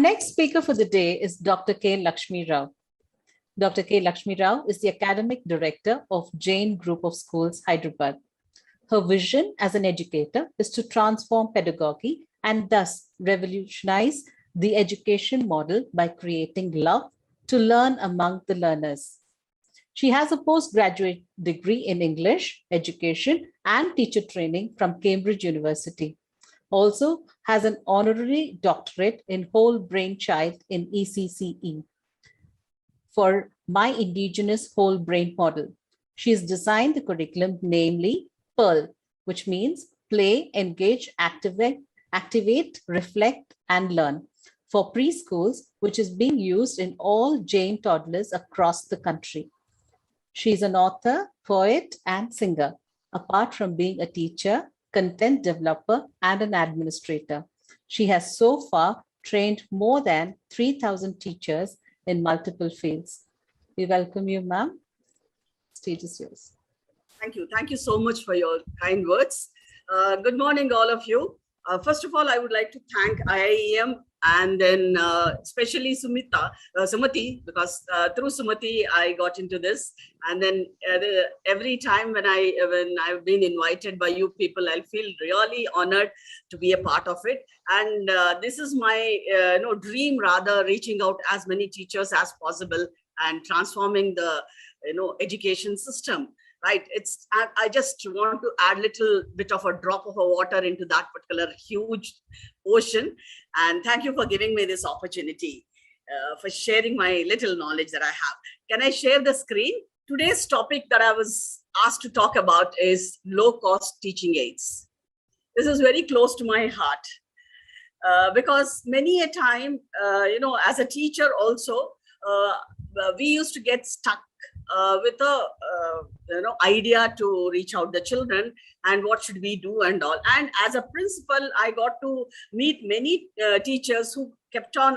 Next speaker for the day is Dr. K. Lakshmi Rao. Dr. K. Lakshmi Rao is the Academic Director of Jain Group of Schools, Hyderabad. Her vision as an educator is to transform pedagogy and thus revolutionize the education model by creating love to learn among the learners. She has a postgraduate degree in English, education, and teacher training from Cambridge University. Also has an honorary doctorate in whole brain child in ECCE for My Indigenous Whole Brain Model. She has designed the curriculum, namely PEARL, which means play, engage, activate, reflect, and learn for preschools, which is being used in all Jain toddlers across the country. She's an author, poet, and singer, apart from being a teacher, content developer, and an administrator. She has so far trained more than 3,000 teachers in multiple fields. We welcome you, ma'am. Stage is yours. Thank you. Thank you so much for your kind words. Good morning, all of you. First of all, I would like to thank IIEM and then especially Sumati, because through Sumati I got into this. And then every time when I've been invited by you people, I feel really honored to be a part of it. And this is my dream, rather, reaching out as many teachers as possible and transforming the education system. Right. I just want to add a little bit of a drop of a water into that particular huge ocean. And thank you for giving me this opportunity, for sharing my little knowledge that I have. Can I share the screen? Today's topic that I was asked to talk about is low-cost teaching aids. This is very close to my heart because many a time, as a teacher also, we used to get stuck with a idea to reach out the children and what should we do and all. And as a principal, I got to meet many teachers who kept on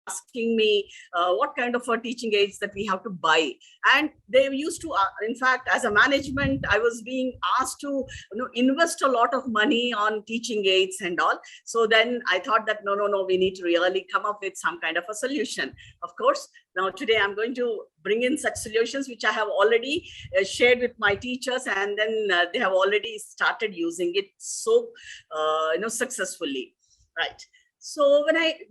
asking me what kind of teaching aids that we have to buy. And they used to, in fact, as a management, I was being asked to invest a lot of money on teaching aids and all. So then I thought that no, we need to really come up with some kind of a solution. Of course, now today I'm going to bring in such solutions which I have already shared with my teachers, and then they have already started using it so successfully, right? So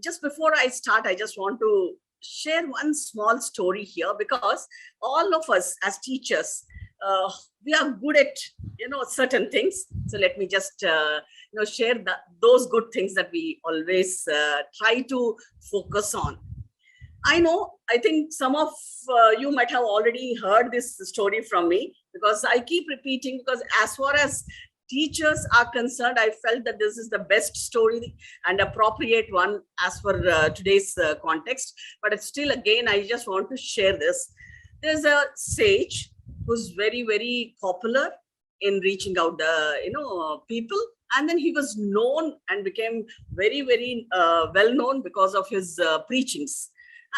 just before I start, I just want to share one small story here, because all of us as teachers, we are good at certain things. So let me just share those good things that we always try to focus on. I think some of you might have already heard this story from me, because I keep repeating, because as far as teachers are concerned, I felt that this is the best story and appropriate one as for today's context. But still, again, I just want to share this. There's a sage who's very, very popular in reaching out the people, and then he was known and became very, very well known because of his preachings.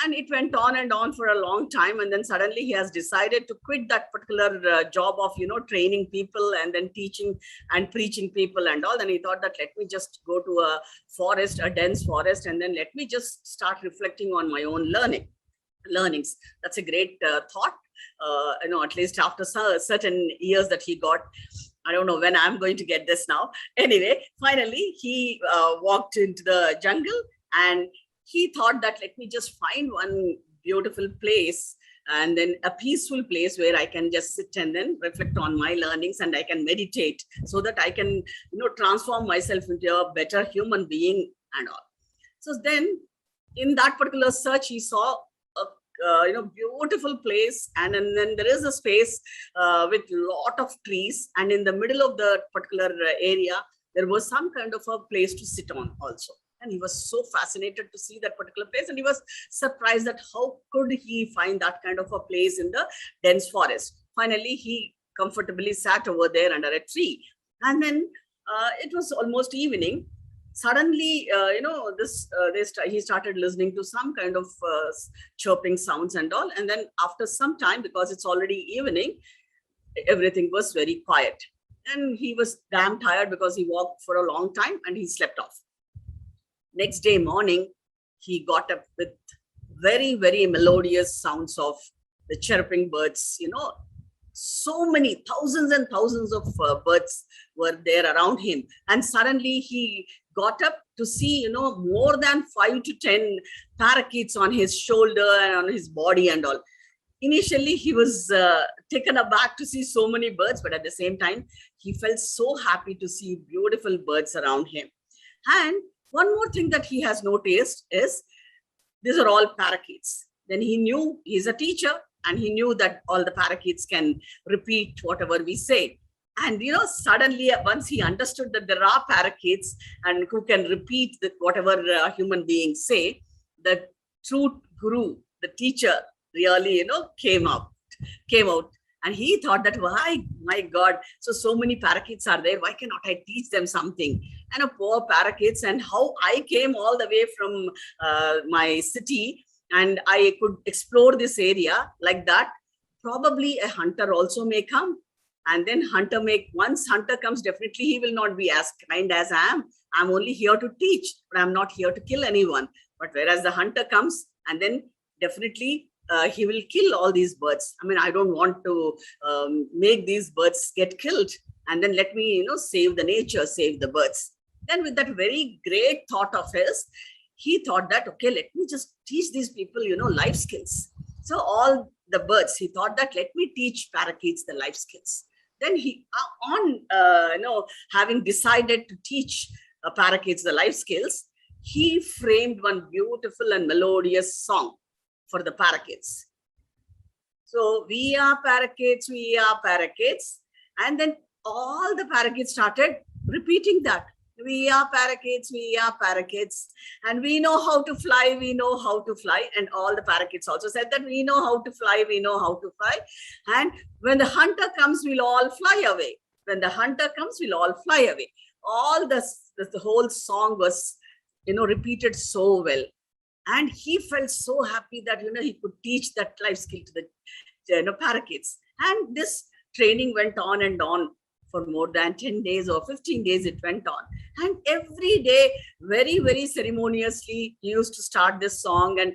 And it went on and on for a long time. And then suddenly he has decided to quit that particular job of, training people and then teaching and preaching people and all. And he thought that let me just go to a forest, a dense forest, and then let me just start reflecting on my own learnings. That's a great thought, at least after certain years that he got. I don't know when I'm going to get this now. Anyway, finally, he walked into the jungle, and he thought that let me just find one beautiful place and then a peaceful place where I can just sit and then reflect on my learnings, and I can meditate so that I can, transform myself into a better human being and all. So then in that particular search, he saw a beautiful place, and then there is a space with lot of trees, and in the middle of the particular area, there was some kind of a place to sit on also. And he was so fascinated to see that particular place. And he was surprised that how could he find that kind of a place in the dense forest. Finally, he comfortably sat over there under a tree. And then it was almost evening. Suddenly, he started listening to some kind of chirping sounds and all. And then after some time, because it's already evening, everything was very quiet. And he was damn tired because he walked for a long time and he slept off. Next day morning, he got up with very, very melodious sounds of the chirping birds, so many thousands and thousands of birds were there around him. And suddenly he got up to see, more than 5 to 10 parakeets on his shoulder and on his body and all. Initially, he was taken aback to see so many birds, but at the same time, he felt so happy to see beautiful birds around him. And one more thing that he has noticed is these are all parakeets. Then he knew he's a teacher and he knew that all the parakeets can repeat whatever we say. And, suddenly once he understood that there are parakeets and who can repeat whatever human beings say, the true guru, the teacher really, came out. And he thought that, why, my God, so many parakeets are there. Why cannot I teach them something? And poor parakeets, and how I came all the way from my city and I could explore this area like that. Probably a hunter also may come. And then once hunter comes, definitely he will not be as kind as I am. I'm only here to teach, but I'm not here to kill anyone. But whereas the hunter comes, and then definitely he will kill all these birds. I mean, I don't want to make these birds get killed. And then let me, save the nature, save the birds. Then with that very great thought of his, he thought that, okay, let me just teach these people, life skills. So all the birds, he thought that, let me teach parakeets the life skills. Then he, having decided to teach parakeets the life skills, he framed one beautiful and melodious song for the parakeets. So we are parakeets, we are parakeets. And then all the parakeets started repeating that. We are parakeets, we are parakeets. And we know how to fly, we know how to fly. And all the parakeets also said that we know how to fly, we know how to fly. And when the hunter comes, we'll all fly away. When the hunter comes, we'll all fly away. All this, the whole song was, repeated so well. And he felt so happy that, he could teach that life skill to the parakeets. And this training went on and on for more than 10 days or 15 days it went on. And every day, very, very ceremoniously, he used to start this song, and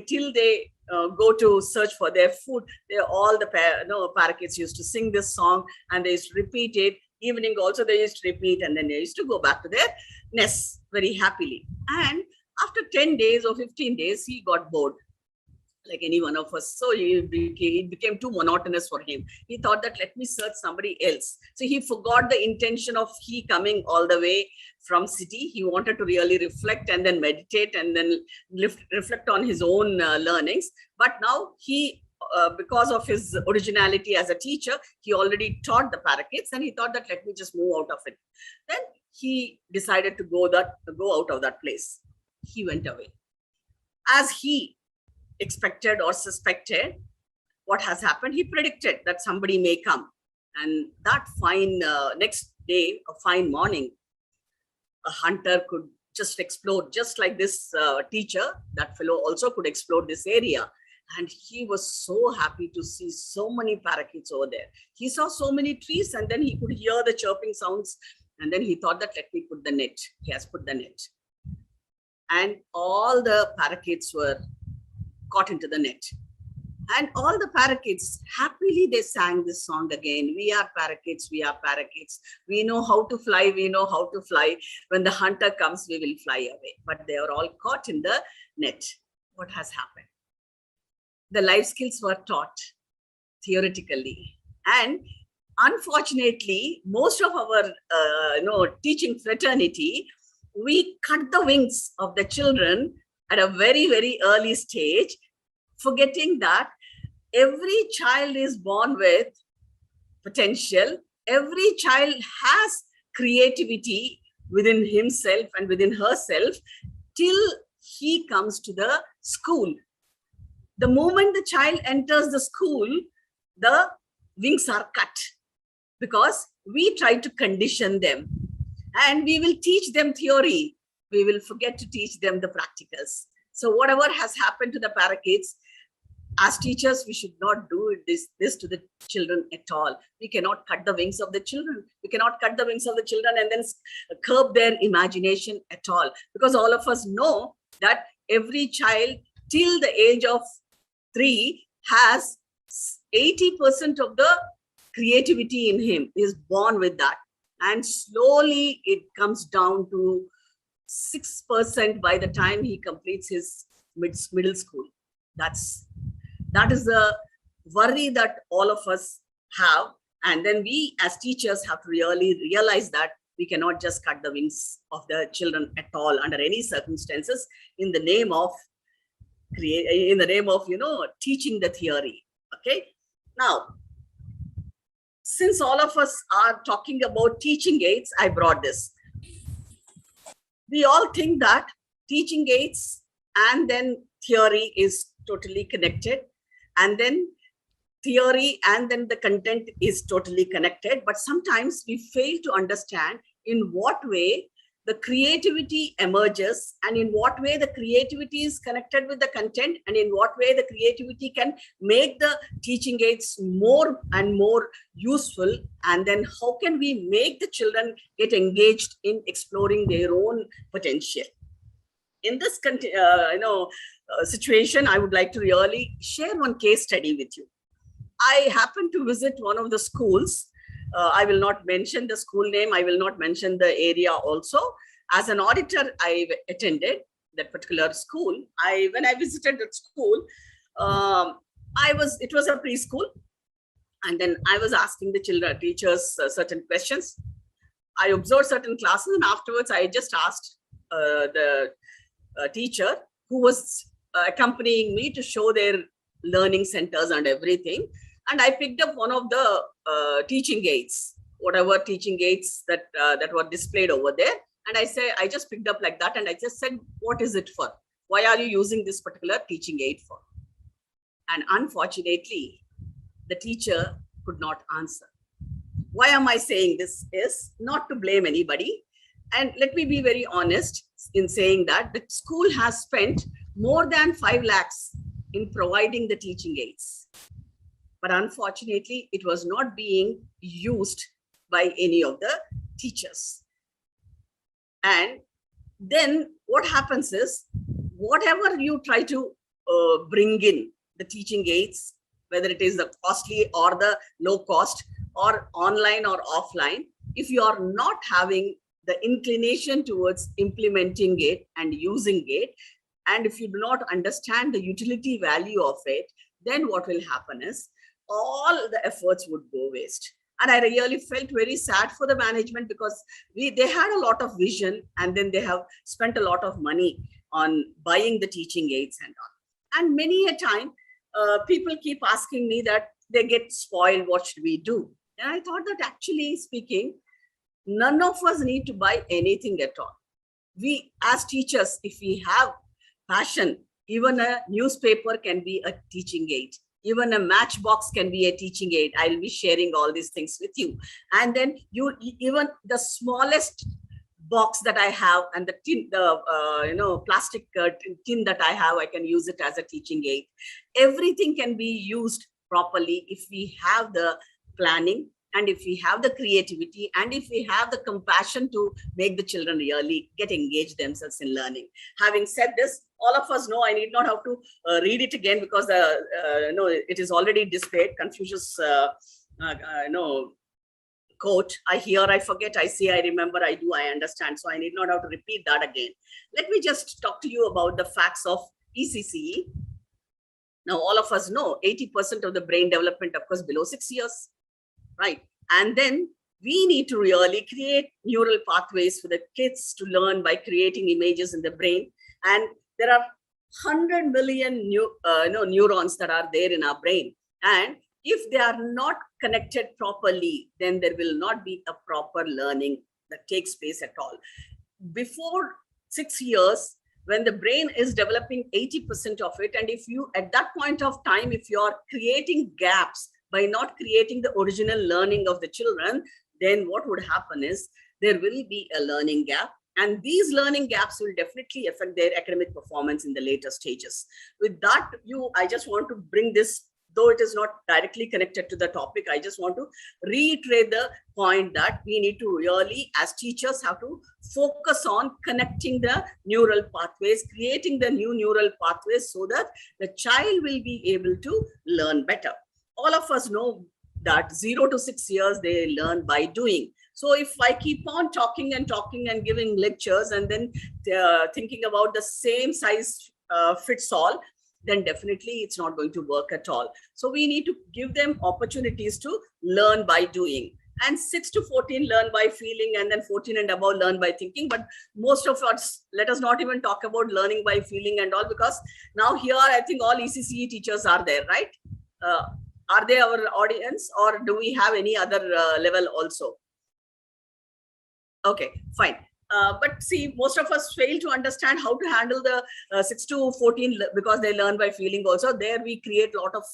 till they go to search for their food, all the parakeets used to sing this song, and they used to repeat it. Evening also they used to repeat, and then they used to go back to their nests very happily. And after 10 days or 15 days, he got bored, like any one of us. So it became too monotonous for him. He thought that, let me search somebody else. So he forgot the intention of he coming all the way from city. He wanted to really reflect and then meditate and then reflect on his own learnings. But now he, because of his originality as a teacher, he already taught the parakeets, and he thought that, let me just move out of it. Then he decided to go out of that place. He went away. As he expected or suspected, what has happened, he predicted that somebody may come. And that fine next day, a fine morning, a hunter could just explore, just like this teacher, that fellow also could explore this area. And he was so happy to see so many parakeets over there. He saw so many trees, and then he could hear the chirping sounds. And then he thought that, let me put the net. He has put the net. And all the parakeets were caught into the net. And all the parakeets, happily they sang this song again. We are parakeets, we are parakeets. We know how to fly, we know how to fly. When the hunter comes, we will fly away. But they are all caught in the net. What has happened? The life skills were taught theoretically. And unfortunately, most of our teaching fraternity, we cut the wings of the children at a very, very early stage, forgetting that every child is born with potential. Every child has creativity within himself and within herself till he comes to the school. The moment the child enters the school, the wings are cut because we try to condition them, and we will teach them theory. We will forget to teach them the practicals. So whatever has happened to the parakeets, as teachers, we should not do this to the children at all. We cannot cut the wings of the children. We cannot cut the wings of the children and then curb their imagination at all. Because all of us know that every child till the age of 3 has 80% of the creativity in him, is born with that. And slowly it comes down to 6% by the time he completes his middle school. That is the worry that all of us have. And then we as teachers have to really realize that we cannot just cut the wings of the children at all under any circumstances in the name of teaching the theory. Okay. Now, since all of us are talking about teaching aids, I brought this. We all think that teaching aids and then theory is totally connected, and then theory and then the content is totally connected. But sometimes we fail to understand in what way the creativity emerges, and in what way the creativity is connected with the content, and in what way the creativity can make the teaching aids more and more useful. And then how can we make the children get engaged in exploring their own potential? In this situation, I would like to really share one case study with you. I happened to visit one of the schools. I will not mention the school name. I will not mention the area also. As an auditor, I attended that particular school. When I visited that school, it was a preschool. And then I was asking the teachers certain questions. I observed certain classes, and afterwards I just asked the teacher who was accompanying me to show their learning centers and everything. And I picked up one of the teaching aids, whatever teaching aids that were displayed over there. And I just picked up like that. And I just said, what is it for? Why are you using this particular teaching aid for? And unfortunately, the teacher could not answer. Why am I saying this? Is not to blame anybody. And let me be very honest in saying that the school has spent more than 5 lakhs in providing the teaching aids. But unfortunately, it was not being used by any of the teachers. And then what happens is, whatever you try to bring in the teaching aids, whether it is the costly or the low cost or online or offline, if you are not having the inclination towards implementing it and using it, and if you do not understand the utility value of it, then what will happen is all the efforts would go waste. And I really felt very sad for the management, because they had a lot of vision, and then they have spent a lot of money on buying the teaching aids and all. And many a time, people keep asking me that they get spoiled, what should we do? And I thought that actually speaking, none of us need to buy anything at all. We as teachers, if we have passion, even a newspaper can be a teaching aid. Even a matchbox can be a teaching aid. I'll be sharing all these things with you. And then even the smallest box that I have, and the tin, plastic tin that I have, I can use it as a teaching aid. Everything can be used properly if we have the planning, and if we have the creativity, and if we have the compassion to make the children really get engaged themselves in learning. Having said this, all of us know, I need not have to read it again, because it is already displayed. Confucius quote, I hear, I forget, I see, I remember, I do, I understand. So I need not have to repeat that again. Let me just talk to you about the facts of ECCE. Now, all of us know 80% of the brain development occurs below 6 years. Right. And then we need to really create neural pathways for the kids to learn by creating images in the brain. And there are 100 million neurons that are there in our brain. And if they are not connected properly, then there will not be a proper learning that takes place at all. Before 6 years, when the brain is developing 80% of it, and if you, at that point of time, if you are creating gaps by not creating the original learning of the children, then what would happen is there will be a learning gap. And these learning gaps will definitely affect their academic performance in the later stages. With that, I just want to bring this though it is not directly connected to the topic, I just want to reiterate the point that we need to really, as teachers, have to focus on connecting the neural pathways, creating the new neural pathways so that the child will be able to learn better. All of us know that 0 to 6 years, they learn by doing. So if I keep on talking and giving lectures and then thinking about the same size fits all, then definitely it's not going to work at all. So we need to give them opportunities to learn by doing. And 6 to 14 learn by feeling, and then 14 and above learn by thinking. But most of us, let us not even talk about learning by feeling and all, because now here I think all ECCE teachers are there, right? Are they our audience, or do we have any other level also? Okay, fine. But see, most of us fail to understand how to handle the 6 to 14 because they learn by feeling also. There we create a lot of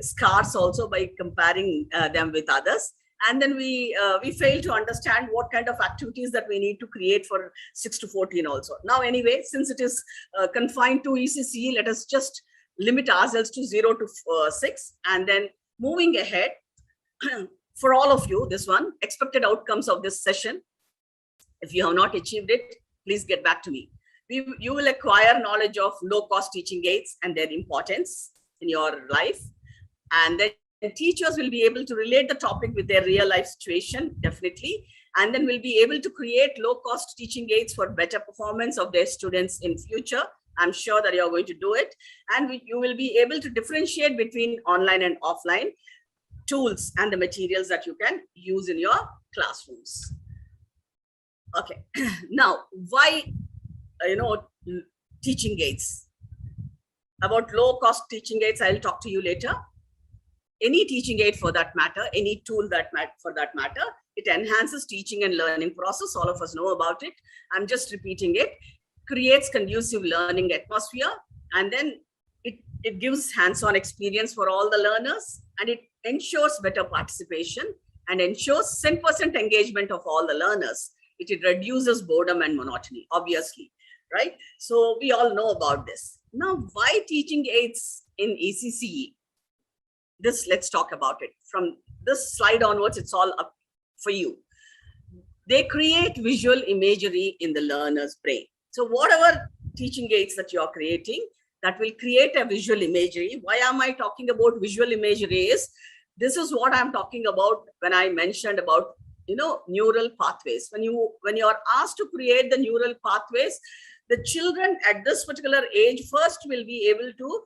scars also by comparing them with others. And then we fail to understand what kind of activities that we need to create for 6 to 14 also. Now, anyway, since it is confined to ECCE, let us just limit ourselves to 0 to 6. And then moving ahead, for all of you, this one, expected outcomes of this session. If you have not achieved it, please get back to me. You will acquire knowledge of low-cost teaching aids and their importance in your life. And then teachers will be able to relate the topic with their real-life situation, definitely. And then will be able to create low-cost teaching aids for better performance of their students in future. I'm sure that you're going to do it. And you will be able to differentiate between online and offline tools and the materials that you can use in your classrooms. Okay, now why, teaching aids? About low cost teaching aids, I'll talk to you later. Any teaching aid for that matter, any tool for that matter, it enhances teaching and learning process. All of us know about it. I'm just repeating it. Creates conducive learning atmosphere, and then it gives hands-on experience for all the learners, and it ensures better participation and ensures 100% engagement of all the learners. It reduces boredom and monotony, obviously, right? So we all know about this. Now, why teaching aids in ECCE? Let's talk about it. From this slide onwards, it's all up for you. They create visual imagery in the learner's brain. So whatever teaching aids that you're creating, that will create a visual imagery. Why am I talking about visual imagery? This is what I'm talking about when I mentioned about neural pathways. When you are asked to create the neural pathways, the children at this particular age first will be able to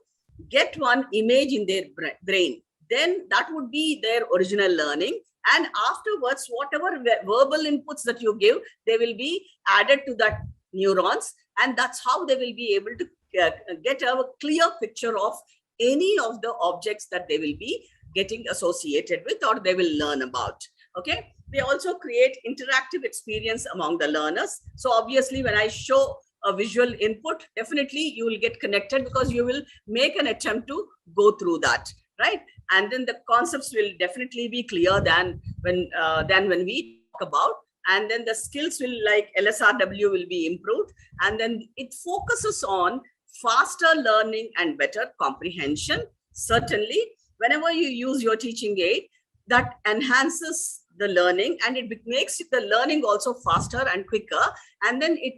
get one image in their brain. Then that would be their original learning. And afterwards, whatever verbal inputs that you give, they will be added to that neurons. And that's how they will be able to get a clear picture of any of the objects that they will be getting associated with or they will learn about. Okay. They also create interactive experience among the learners. So obviously, when I show a visual input, definitely you will get connected because you will make an attempt to go through that, right? And then the concepts will definitely be clear than when we talk about. And then the skills will, like LSRW, will be improved. And then it focuses on faster learning and better comprehension. Certainly, whenever you use your teaching aid, that enhances the learning and it makes the learning also faster and quicker. And then it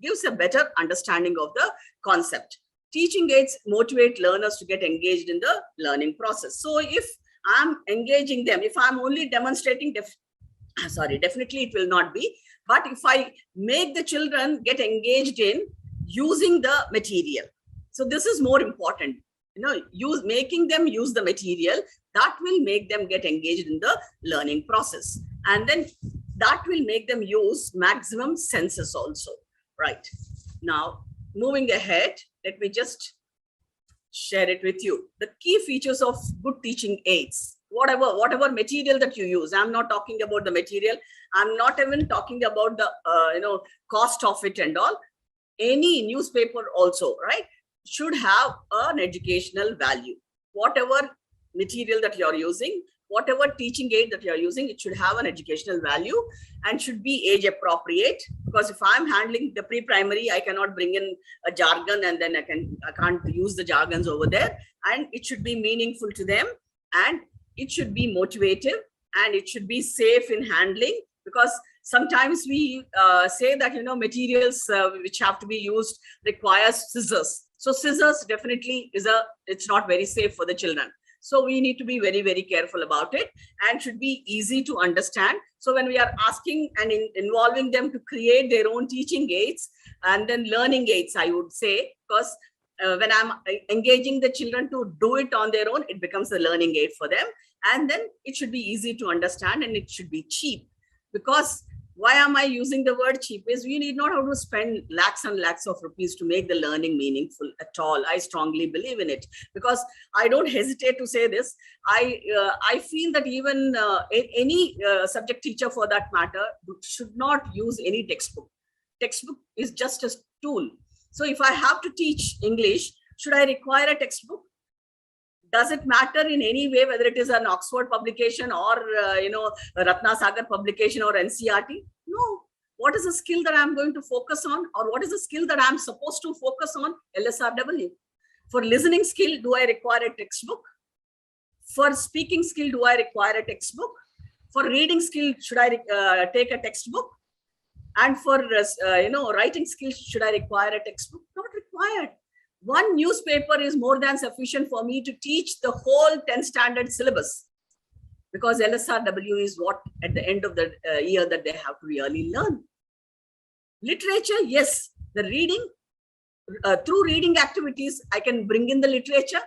gives a better understanding of the concept. Teaching aids motivate learners to get engaged in the learning process. So if I'm engaging them, if I'm only demonstrating, definitely it will not be. But if I make the children get engaged in using the material, so this is more important. Making them use the material, that will make them get engaged in the learning process. And then that will make them use maximum senses also, right? Now, moving ahead, let me just share it with you. The key features of good teaching aids, whatever material that you use. I'm not talking about the material. I'm not even talking about the, cost of it and all. Any newspaper also, right, should have an educational value. Whatever material that you're using, whatever teaching aid that you're using, it should have an educational value and should be age appropriate. Because if I'm handling the pre-primary, I cannot bring in a jargon and then I can't use the jargons over there. And it should be meaningful to them, and it should be motivative, and it should be safe in handling. Because sometimes we say that, materials which have to be used requires scissors. So scissors definitely it's not very safe for the children. So we need to be very, very careful about it, and should be easy to understand. So when we are asking and involving them to create their own teaching aids and then learning aids, I would say, because when I'm engaging the children to do it on their own, it becomes a learning aid for them. And then it should be easy to understand, and it should be cheap. Because why am I using the word cheap? Is we need not have to spend lakhs and lakhs of rupees to make the learning meaningful at all. I strongly believe in it, because I don't hesitate to say this. I feel that even any subject teacher, for that matter, should not use any textbook. Textbook is just a tool. So if I have to teach English, should I require a textbook? Does it matter in any way whether it is an Oxford publication or Ratna Sagar publication or NCERT? No. What is the skill that I'm going to focus on, or what is the skill that I'm supposed to focus on? LSRW. For listening skill, do I require a textbook? For speaking skill, do I require a textbook? For reading skill, should I take a textbook? And for writing skills, should I require a textbook? Not required. One newspaper is more than sufficient for me to teach the whole 10th standard syllabus, because LSRW is what at the end of the year that they have to really learn. Literature, yes, the reading, through reading activities, I can bring in the literature.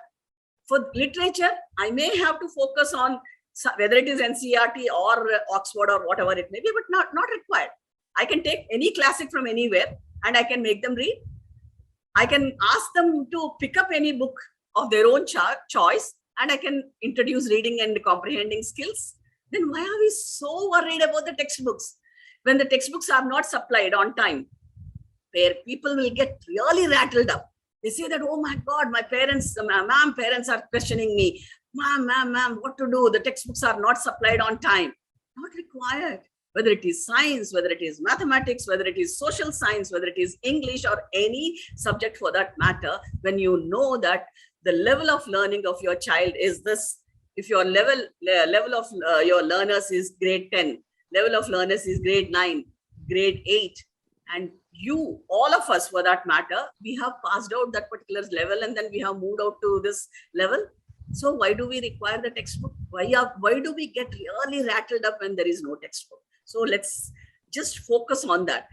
For literature, I may have to focus on whether it is NCERT or Oxford or whatever it may be, but not required. I can take any classic from anywhere and I can make them read. I can ask them to pick up any book of their own choice, and I can introduce reading and comprehending skills. Then why are we so worried about the textbooks? When the textbooks are not supplied on time, where people will get really rattled up. They say that, oh my God, my parents, ma'am, parents are questioning me. Ma'am, what to do? The textbooks are not supplied on time. Not required. Whether it is science, whether it is mathematics, whether it is social science, whether it is English or any subject for that matter, when you know that the level of learning of your child is this, if your level of your learners is grade 10, level of learners is grade 9, grade 8, and you, all of us for that matter, we have passed out that particular level and then we have moved out to this level. So why do we require the textbook? Why do we get really rattled up when there is no textbook? So let's just focus on that.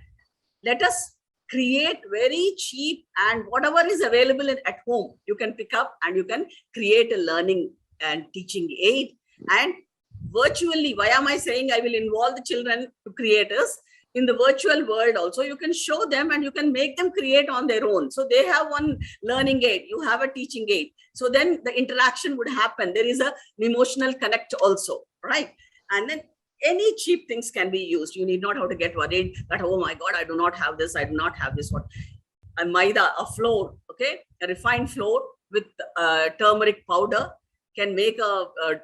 Let us create very cheap, and whatever is available at home, you can pick up and you can create a learning and teaching aid. And virtually, why am I saying I will involve the children to creators? In the virtual world also, you can show them and you can make them create on their own. So they have one learning aid, you have a teaching aid. So then the interaction would happen. There is an emotional connect also, right? And then any cheap things can be used. You need not have to get worried that, oh my God, I do not have this, I do not have this one. A maida, a refined flour with turmeric powder can make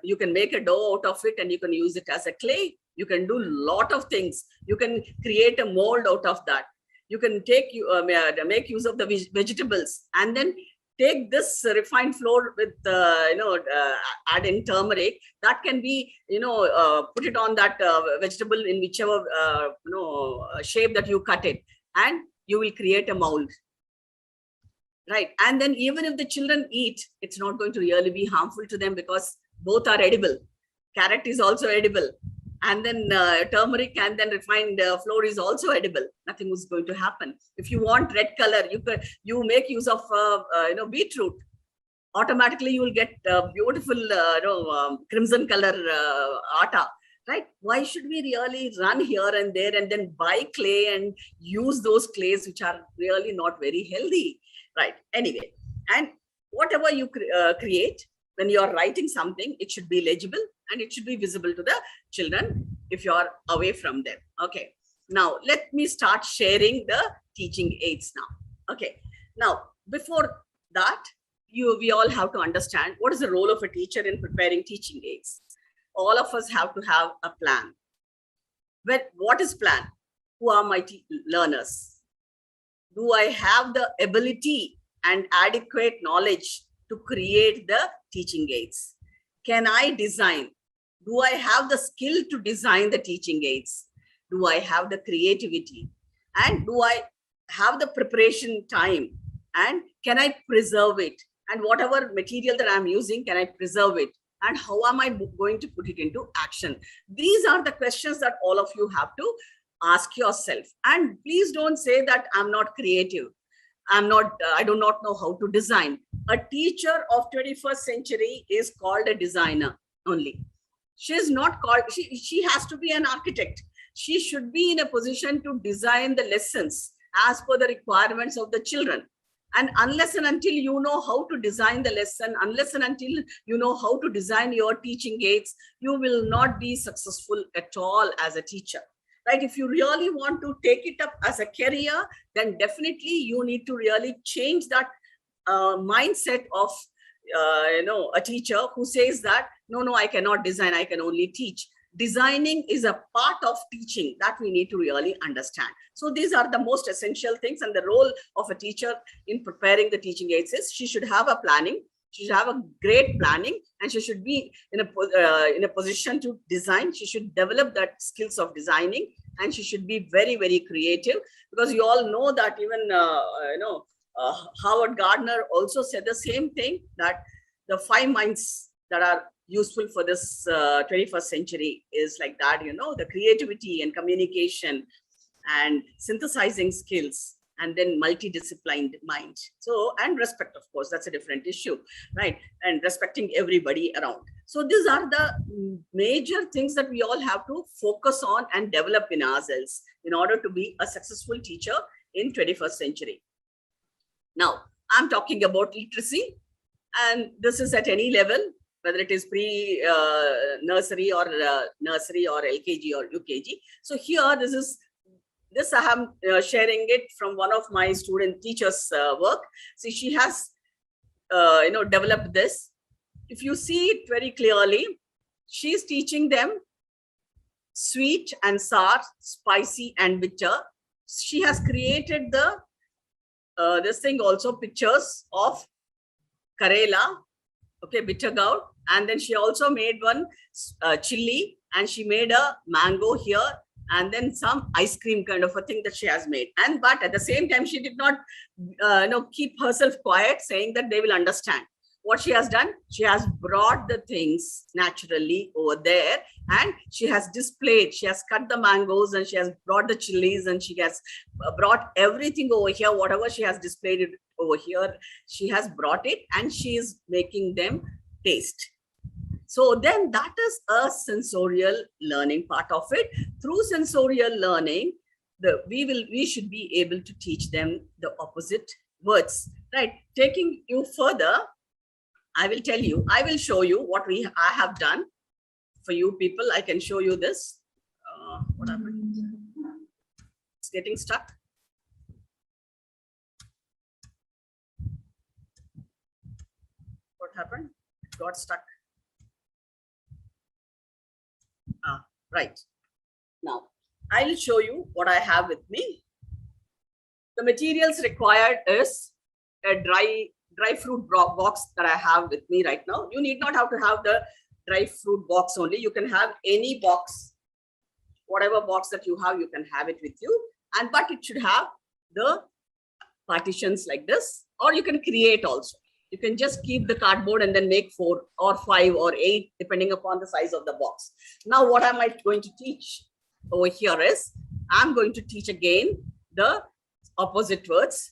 you can make a dough out of it, and you can use it as a clay. You can do a lot of things. You can create a mold out of that. You can make use of the vegetables, and then take this refined flour with add in turmeric. That can be put it on that vegetable in whichever shape that you cut it, and you will create a mold, right? And then even if the children eat, it's not going to really be harmful to them, because both are edible. Carrot is also edible, and then turmeric and then refined flour is also edible. Nothing was going to happen. If you want red color, you make use of beetroot. Automatically you will get beautiful crimson color atta, right? Why should we really run here and there and then buy clay and use those clays which are really not very healthy, right? Anyway, and whatever you create, when you are writing something, it should be legible and it should be visible to the children if you are away from them. Okay. Now, let me start sharing the teaching aids now. Okay. Now, before that, we all have to understand what is the role of a teacher in preparing teaching aids. all of us have to have a plan. But what is plan? Who are my learners? Do I have the ability and adequate knowledge to create the teaching aids? Can I design? Do I have the skill to design the teaching aids? Do I have the creativity? And do I have the preparation time? And can I preserve it? And whatever material that I'm using, can I preserve it? And how am I going to put it into action? These are the questions that all of you have to ask yourself. And please don't say that I'm not creative. I do not know how to design. A teacher of 21st century is called a designer only. She is not called, she has to be an architect. She should be in a position to design the lessons as per the requirements of the children. And unless and until you know how to design the lesson, unless and until you know how to design your teaching aids, you will not be successful at all as a teacher. Right? If you really want to take it up as a career, then definitely you need to really change that mindset of a teacher who says that, no, I cannot design, I can only teach. Designing is a part of teaching that we need to really understand. So these are the most essential things, and the role of a teacher in preparing the teaching aids is she should have a planning. She should have a great planning, and she should be in a position to design. She should develop that skills of designing, and she should be very, very creative, because you all know that even Howard Gardner also said the same thing, that the 5 minds that are useful for this 21st century is like that, the creativity and communication and synthesizing skills, and then multidisciplined mind. So, and respect, of course, that's a different issue, right? And respecting everybody around. So these are the major things that we all have to focus on and develop in ourselves in order to be a successful teacher in 21st century. Now, I'm talking about literacy, and this is at any level, whether it is pre-nursery or nursery or LKG or UKG. So here, this I am sharing it from one of my student teachers' work. See, she has, developed this. If you see it very clearly, she's teaching them sweet and sour, spicy and bitter. She has created this thing also, pictures of Karela, okay, bitter gourd, and then she also made one chili, and she made a mango here, and then some ice cream kind of a thing that she has made. And but at the same time, she did not keep herself quiet, saying that they will understand. What she has done, she has brought the things naturally over there, and she has displayed, she has cut the mangoes, and she has brought the chilies, and she has brought everything over here. Whatever she has displayed it over here, she has brought it, and she is making them taste. So then that is a sensorial learning part of it. Through sensorial learning, we should be able to teach them the opposite words, right? Taking you further, I will show you what I have done for you people. I can show you this. What happened? It's getting stuck. What happened? It got stuck. Right. Now, I will show you what I have with me. The materials required is a dry fruit box that I have with me right now. You need not have to have the dry fruit box only. You can have any box, whatever box that you have, you can have it with you. But it should have the partitions like this, or you can create also. You can just keep the cardboard and then make 4 or 5 or 8, depending upon the size of the box. Now, what am I going to teach over here is, I'm going to teach again the opposite words,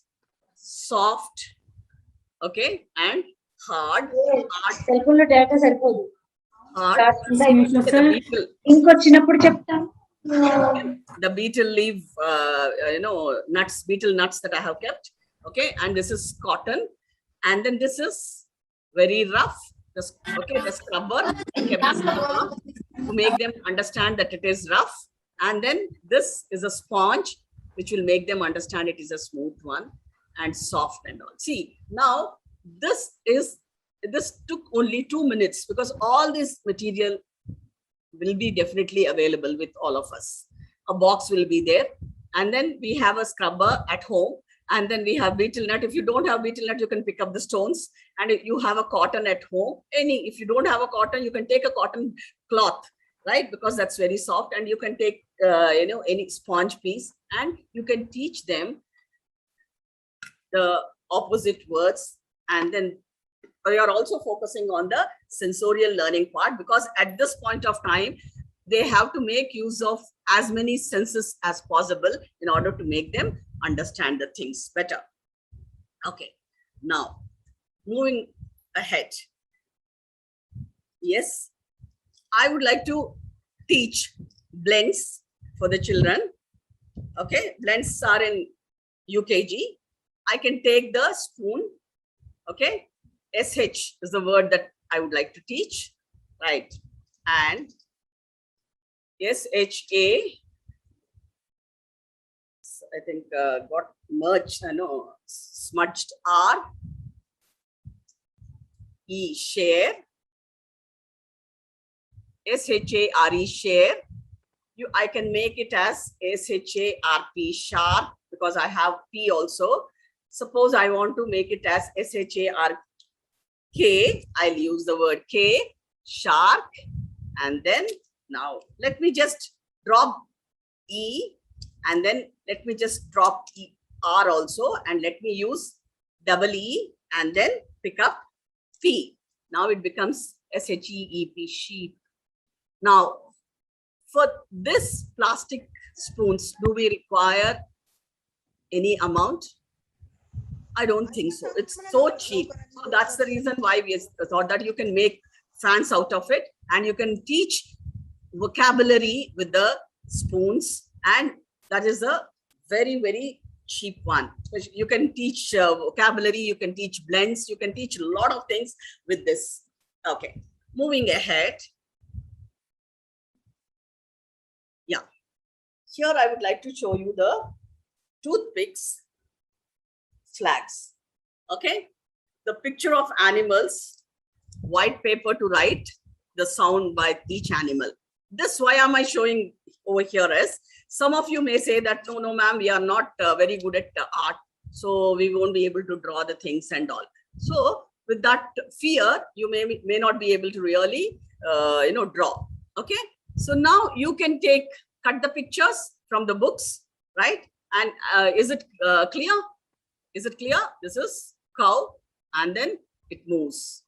soft, okay, and hard. The beetle leaf, nuts, beetle nuts that I have kept, okay, and this is cotton. And then this is very rough, the scrubber, to make them understand that it is rough. And then this is a sponge, which will make them understand it is a smooth one and soft and all. See, now this took only 2 minutes, because all this material will be definitely available with all of us. A box will be there. And then we have a scrubber at home. And then we have betel nut. If you don't have betel nut, you can pick up the stones. And if you have a cotton at home, if you don't have a cotton, you can take a cotton cloth, right? Because that's very soft. And you can take, any sponge piece, and you can teach them the opposite words. And then we are also focusing on the sensorial learning part, because at this point of time, they have to make use of as many senses as possible in order to make them understand the things better. Okay, now moving ahead. Yes, I would like to teach blends for the children. Okay, blends are in UKG. I can take the spoon. Okay, SH is the word that I would like to teach, right? And SHA, I think got merged, smudged R, E, share, SHARE, share. I can make it as SHARP, sharp, because I have P also. Suppose I want to make it as SHARK, I'll use the word K, shark. And then now let me just drop E, and then let me just drop R also, and let me use double E, and then pick up P. Now it becomes SHEEP, sheep. Now, for this plastic spoons, do we require any amount? I don't think so. It's so cheap. So that's the reason why we thought that you can make fans out of it, and you can teach vocabulary with the spoons, and that is a very, very cheap one. You can teach vocabulary, you can teach blends, you can teach a lot of things with this. Okay, moving ahead. Yeah, here I would like to show you the toothpicks flags. Okay, the picture of animals, white paper to write the sound by each animal. This, why am I showing over here is, some of you may say that, no, ma'am, we are not very good at art, so we won't be able to draw the things and all. So with that fear, you may not be able to really, draw. Okay, so now you can cut the pictures from the books, right? And is it clear? Is it clear? This is cow, and then it moves,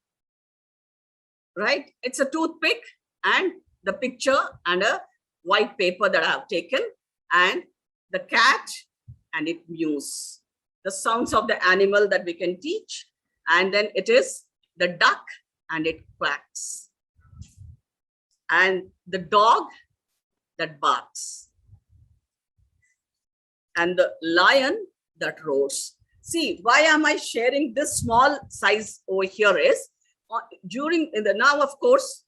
right? It's a toothpick and the picture and a white paper that I have taken, and the cat, and it mews. The sounds of the animal that we can teach, and then it is the duck, and it quacks, and the dog that barks, and the lion that roars. See, why am I sharing this small size over here is, now, of course,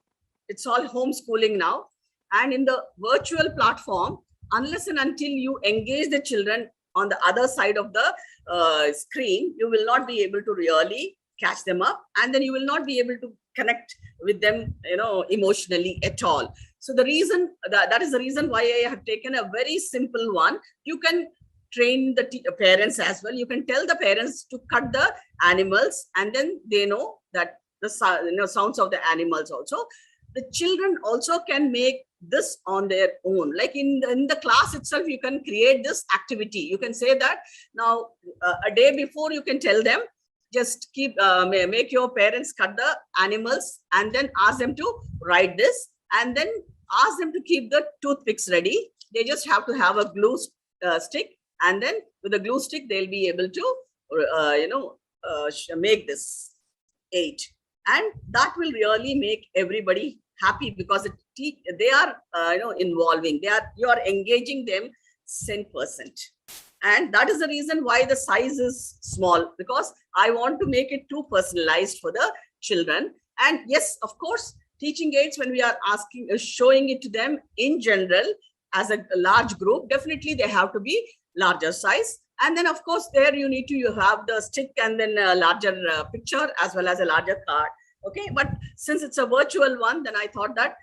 it's all homeschooling now. And in the virtual platform, unless and until you engage the children on the other side of the screen, you will not be able to really catch them up. And then you will not be able to connect with them, emotionally at all. So the reason, that is the reason why I have taken a very simple one. You can train the parents as well. You can tell the parents to cut the animals, and then they know that the sounds of the animals also. The children also can make this on their own. Like in the class itself, you can create this activity. You can say that now a day before, you can tell them, just make your parents cut the animals, and then ask them to write this, and then ask them to keep the toothpicks ready. They just have to have a glue stick, and then with a glue stick, they'll be able to, make this 8. And that will really make everybody happy, because they are, involving. You are engaging them 10%. And that is the reason why the size is small, because I want to make it too personalized for the children. And yes, of course, teaching aids, when we are showing it to them in general as a large group, definitely they have to be larger size. And then, of course, there you need to have the stick, and then a larger picture as well as a larger card. Okay, but since it's a virtual one, then I thought that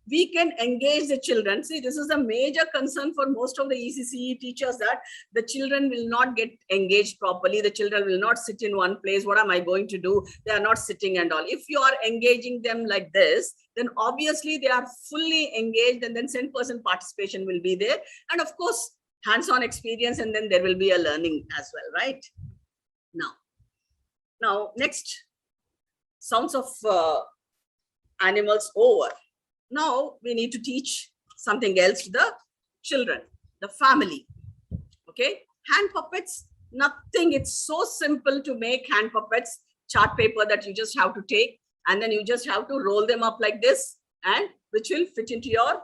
we can engage the children. See, this is a major concern for most of the ECCE teachers, that the children will not get engaged properly. The children will not sit in one place. What am I going to do? They are not sitting and all. If you are engaging them like this, then obviously they are fully engaged, and then 10% participation will be there. And of course, hands-on experience, and then there will be a learning as well, right? Now, next, sounds of animals over. Now we need to teach something else to the children, the family. Okay, hand puppets, nothing. It's so simple to make hand puppets. Chart paper that you just have to take, and then you just have to roll them up like this, and which will fit into your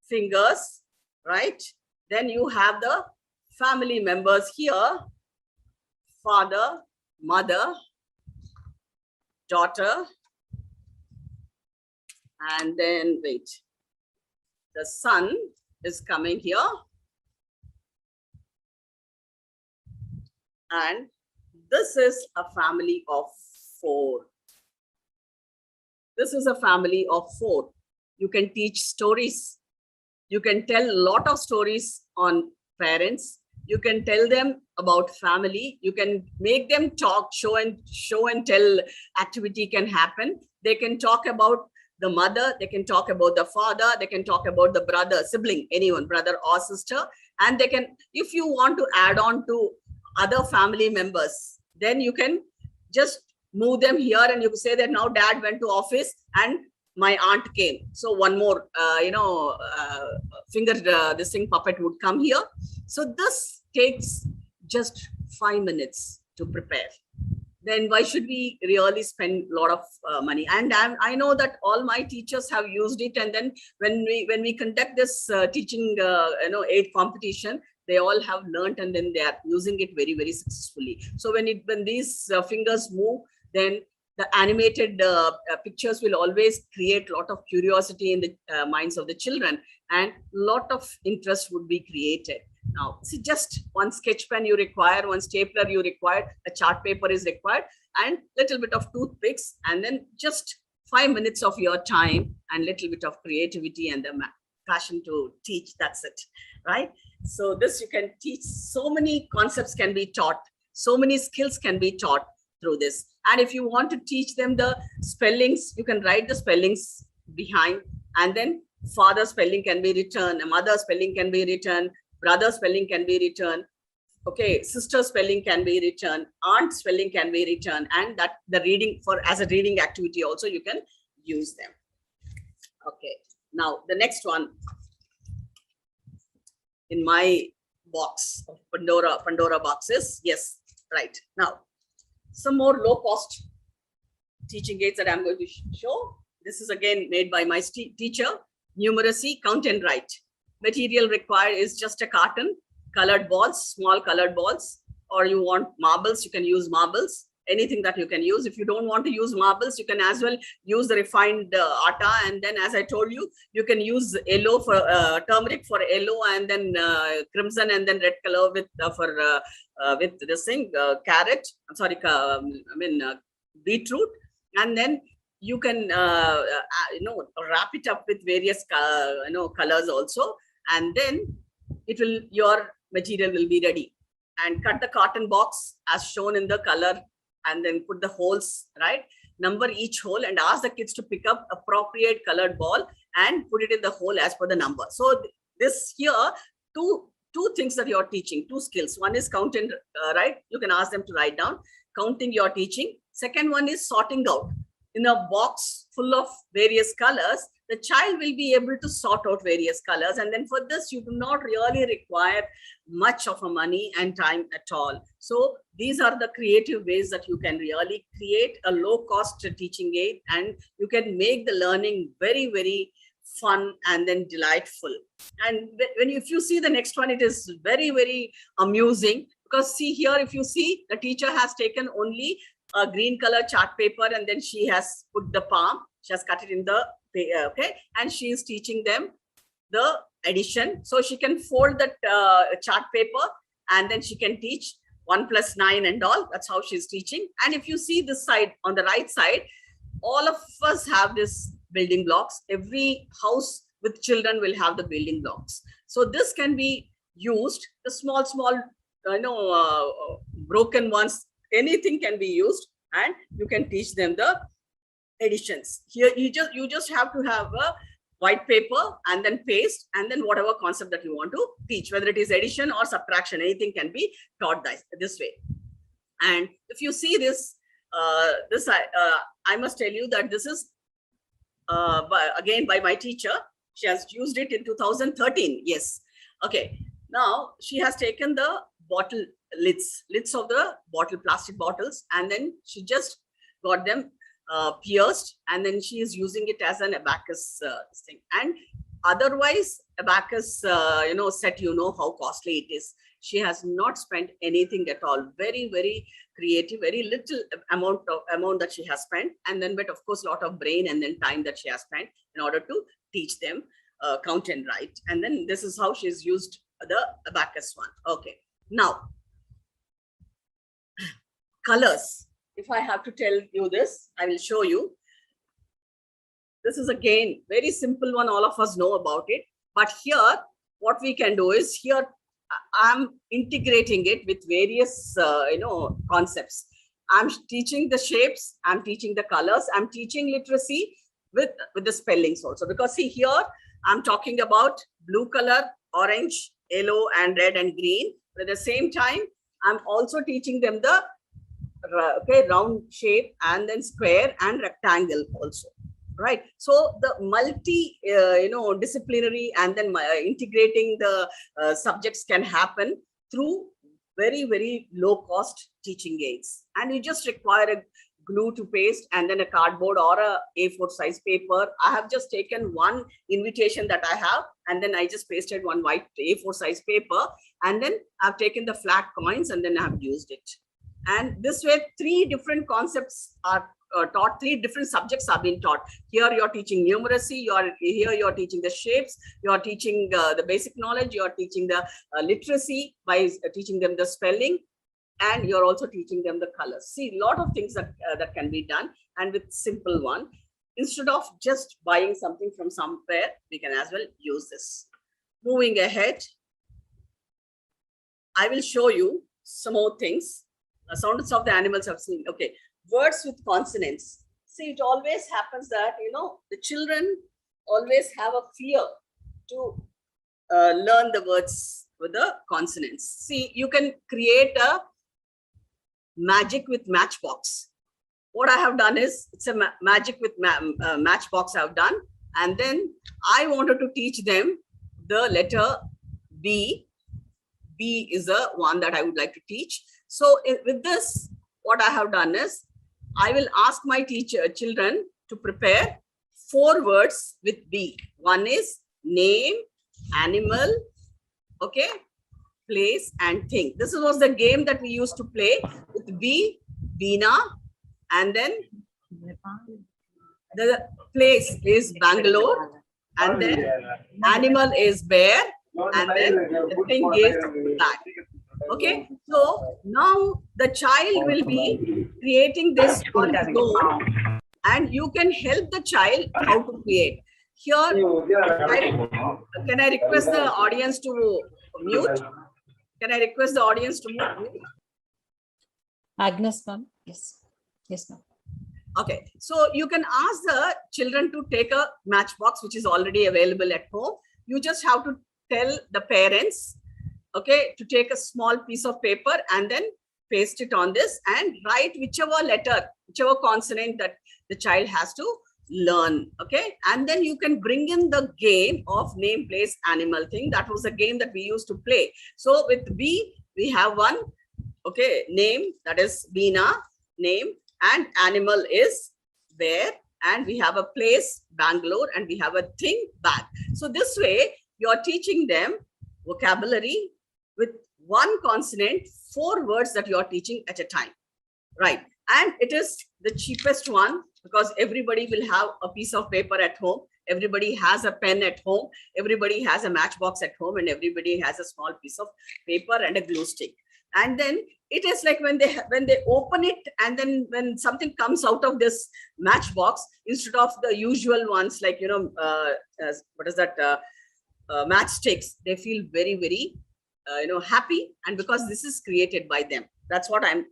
fingers, right? Then you have the family members here: father, mother, daughter, and then wait, the son is coming here, and this is a family of 4. This is a family of 4. You can teach stories. You can tell a lot of stories on parents. You can tell them about family. You can make them talk, show and tell activity can happen. They can talk about the mother, they can talk about the father, they can talk about the brother, sibling, anyone, brother or sister. And they can, if you want to add on to other family members, then you can just move them here, and you can say that now dad went to office and my aunt came. So one more, this thing puppet would come here. So this takes just 5 minutes to prepare. Then why should we really spend a lot of money? And I know that all my teachers have used it. And then when we conduct this teaching, aid competition, they all have learned, and then they are using it very, very successfully. So when these fingers move, then the animated pictures will always create a lot of curiosity in the minds of the children, and a lot of interest would be created. Now, see, just one sketch pen you require, one stapler you require, a chart paper is required, and little bit of toothpicks, and then just 5 minutes of your time and little bit of creativity and the passion to teach. That's it, right? So this you can teach. So many concepts can be taught. So many skills can be taught through this. And if you want to teach them the spellings, you can write the spellings behind, and then father spelling can be written, a mother spelling can be written, brother spelling can be written, okay, sister spelling can be written, aunt spelling can be written, and that the reading as a reading activity also you can use them. Okay, now the next one in my box of Pandora boxes. Yes, right. Now, some more low-cost teaching aids that I'm going to show. This is again made by my teacher. Numeracy, count and write. Material required is just a carton, colored balls, small colored balls, or you want marbles, you can use marbles, anything that you can use. If you don't want to use marbles, you can as well use the refined atta. And then, as I told you, you can use yellow for turmeric for yellow, and then crimson, and then red color with this thing, carrot. I'm sorry, beetroot. And then you can wrap it up with various colors also, and then your material will be ready. And cut the carton box as shown in the color, and then put the holes, right? Number each hole and ask the kids to pick up appropriate colored ball and put it in the hole as per the number. So this here, two things that you're teaching, 2 skills. One is count and write. You can ask them to write down. Counting you're teaching. Second one is sorting out. In a box full of various colors, the child will be able to sort out various colors. And then for this, you do not really require much of a money and time at all. So these are the creative ways that you can really create a low-cost teaching aid, and you can make the learning very, very fun and then delightful. And if you see the next one, it is very, very amusing, because see here, if you see, the teacher has taken only a green color chart paper, and then she has put the palm, she has cut it in the okay, and she is teaching them the addition. So she can fold that chart paper, and then she can teach 1 + 9 and all. That's how she's teaching. And if you see this side, on the right side, all of us have this building blocks. Every house with children will have the building blocks. So this can be used, the small, broken ones, anything can be used, and you can teach them the additions. Here, you just have to have a white paper and then paste, and then whatever concept that you want to teach, whether it is addition or subtraction, anything can be taught this way. And if you see this, I must tell you that this is again by my teacher. She has used it in 2013. Yes. Okay. Now she has taken the bottle lids of the plastic bottles, and then she just got them pierced, and then she is using it as an abacus thing. And otherwise, abacus, set, how costly it is. She has not spent anything at all. Very, very creative, very little amount that she has spent, and then, but of course, a lot of brain and then time that she has spent in order to teach them count and write. And then this is how she's used the abacus one. Okay. Now, colors. If I have to tell you this, I will show you. This is again very simple one. All of us know about it. But here, what we can do is, here I'm integrating it with various, concepts. I'm teaching the shapes. I'm teaching the colors. I'm teaching literacy with the spellings also. Because see here, I'm talking about blue color, orange, yellow, and red and green. But at the same time, I'm also teaching them the round shape, and then square and rectangle also, right? So the multi disciplinary and then integrating the subjects can happen through very, very low cost teaching aids. And you just require a glue to paste, and then a cardboard or a A4 size paper. I have just taken one invitation that I have, and then I just pasted one white A4 size paper, and then I've taken the flat coins and then I've used it. And this way, 3 different concepts are taught, 3 different subjects are being taught. Here you're teaching numeracy, here you're teaching the shapes, you're teaching the basic knowledge, you're teaching the literacy by teaching them the spelling, and you're also teaching them the colors. See, a lot of things that can be done, and with simple one. Instead of just buying something from somewhere, we can as well use this. Moving ahead, I will show you some more things. Sounds of the animals I've seen. Okay, words with consonants. See, it always happens that, the children always have a fear to learn the words with the consonants. See, you can create a magic with matchbox. What I have done is, it's a magic with matchbox I've done. And then I wanted to teach them the letter B. B is the one that I would like to teach. So with this, what I have done is, I will ask my children to prepare 4 words with B. One is name, animal, okay, place, and thing. This was the game that we used to play with B, Bina, and then the place is Bangalore, and then animal is bear, and then the thing is black. Okay, so now the child will be creating this on his own, and you can help the child how to create. Here, can I request the audience to mute? Can I request the audience to mute? Agnes, ma'am. Yes. Yes, ma'am. Okay, so you can ask the children to take a matchbox, which is already available at home. You just have to tell the parents, okay, to take a small piece of paper and then paste it on this and write whichever letter, whichever consonant that the child has to learn. Okay, and then you can bring in the game of name, place, animal thing. That was a game that we used to play. So with B, we have one, okay, name, that is Bina, name, and animal is bear, and we have a place, Bangalore, and we have a thing, bag. So this way, you're teaching them vocabulary with one consonant, 4 words that you're teaching at a time, right? And it is the cheapest one, because everybody will have a piece of paper at home. Everybody has a pen at home. Everybody has a matchbox at home, and everybody has a small piece of paper and a glue stick. And then it is like when they open it, and then when something comes out of this matchbox, instead of the usual ones like what is that matchsticks, they feel very, very happy, and because this is created by them. That's what I'm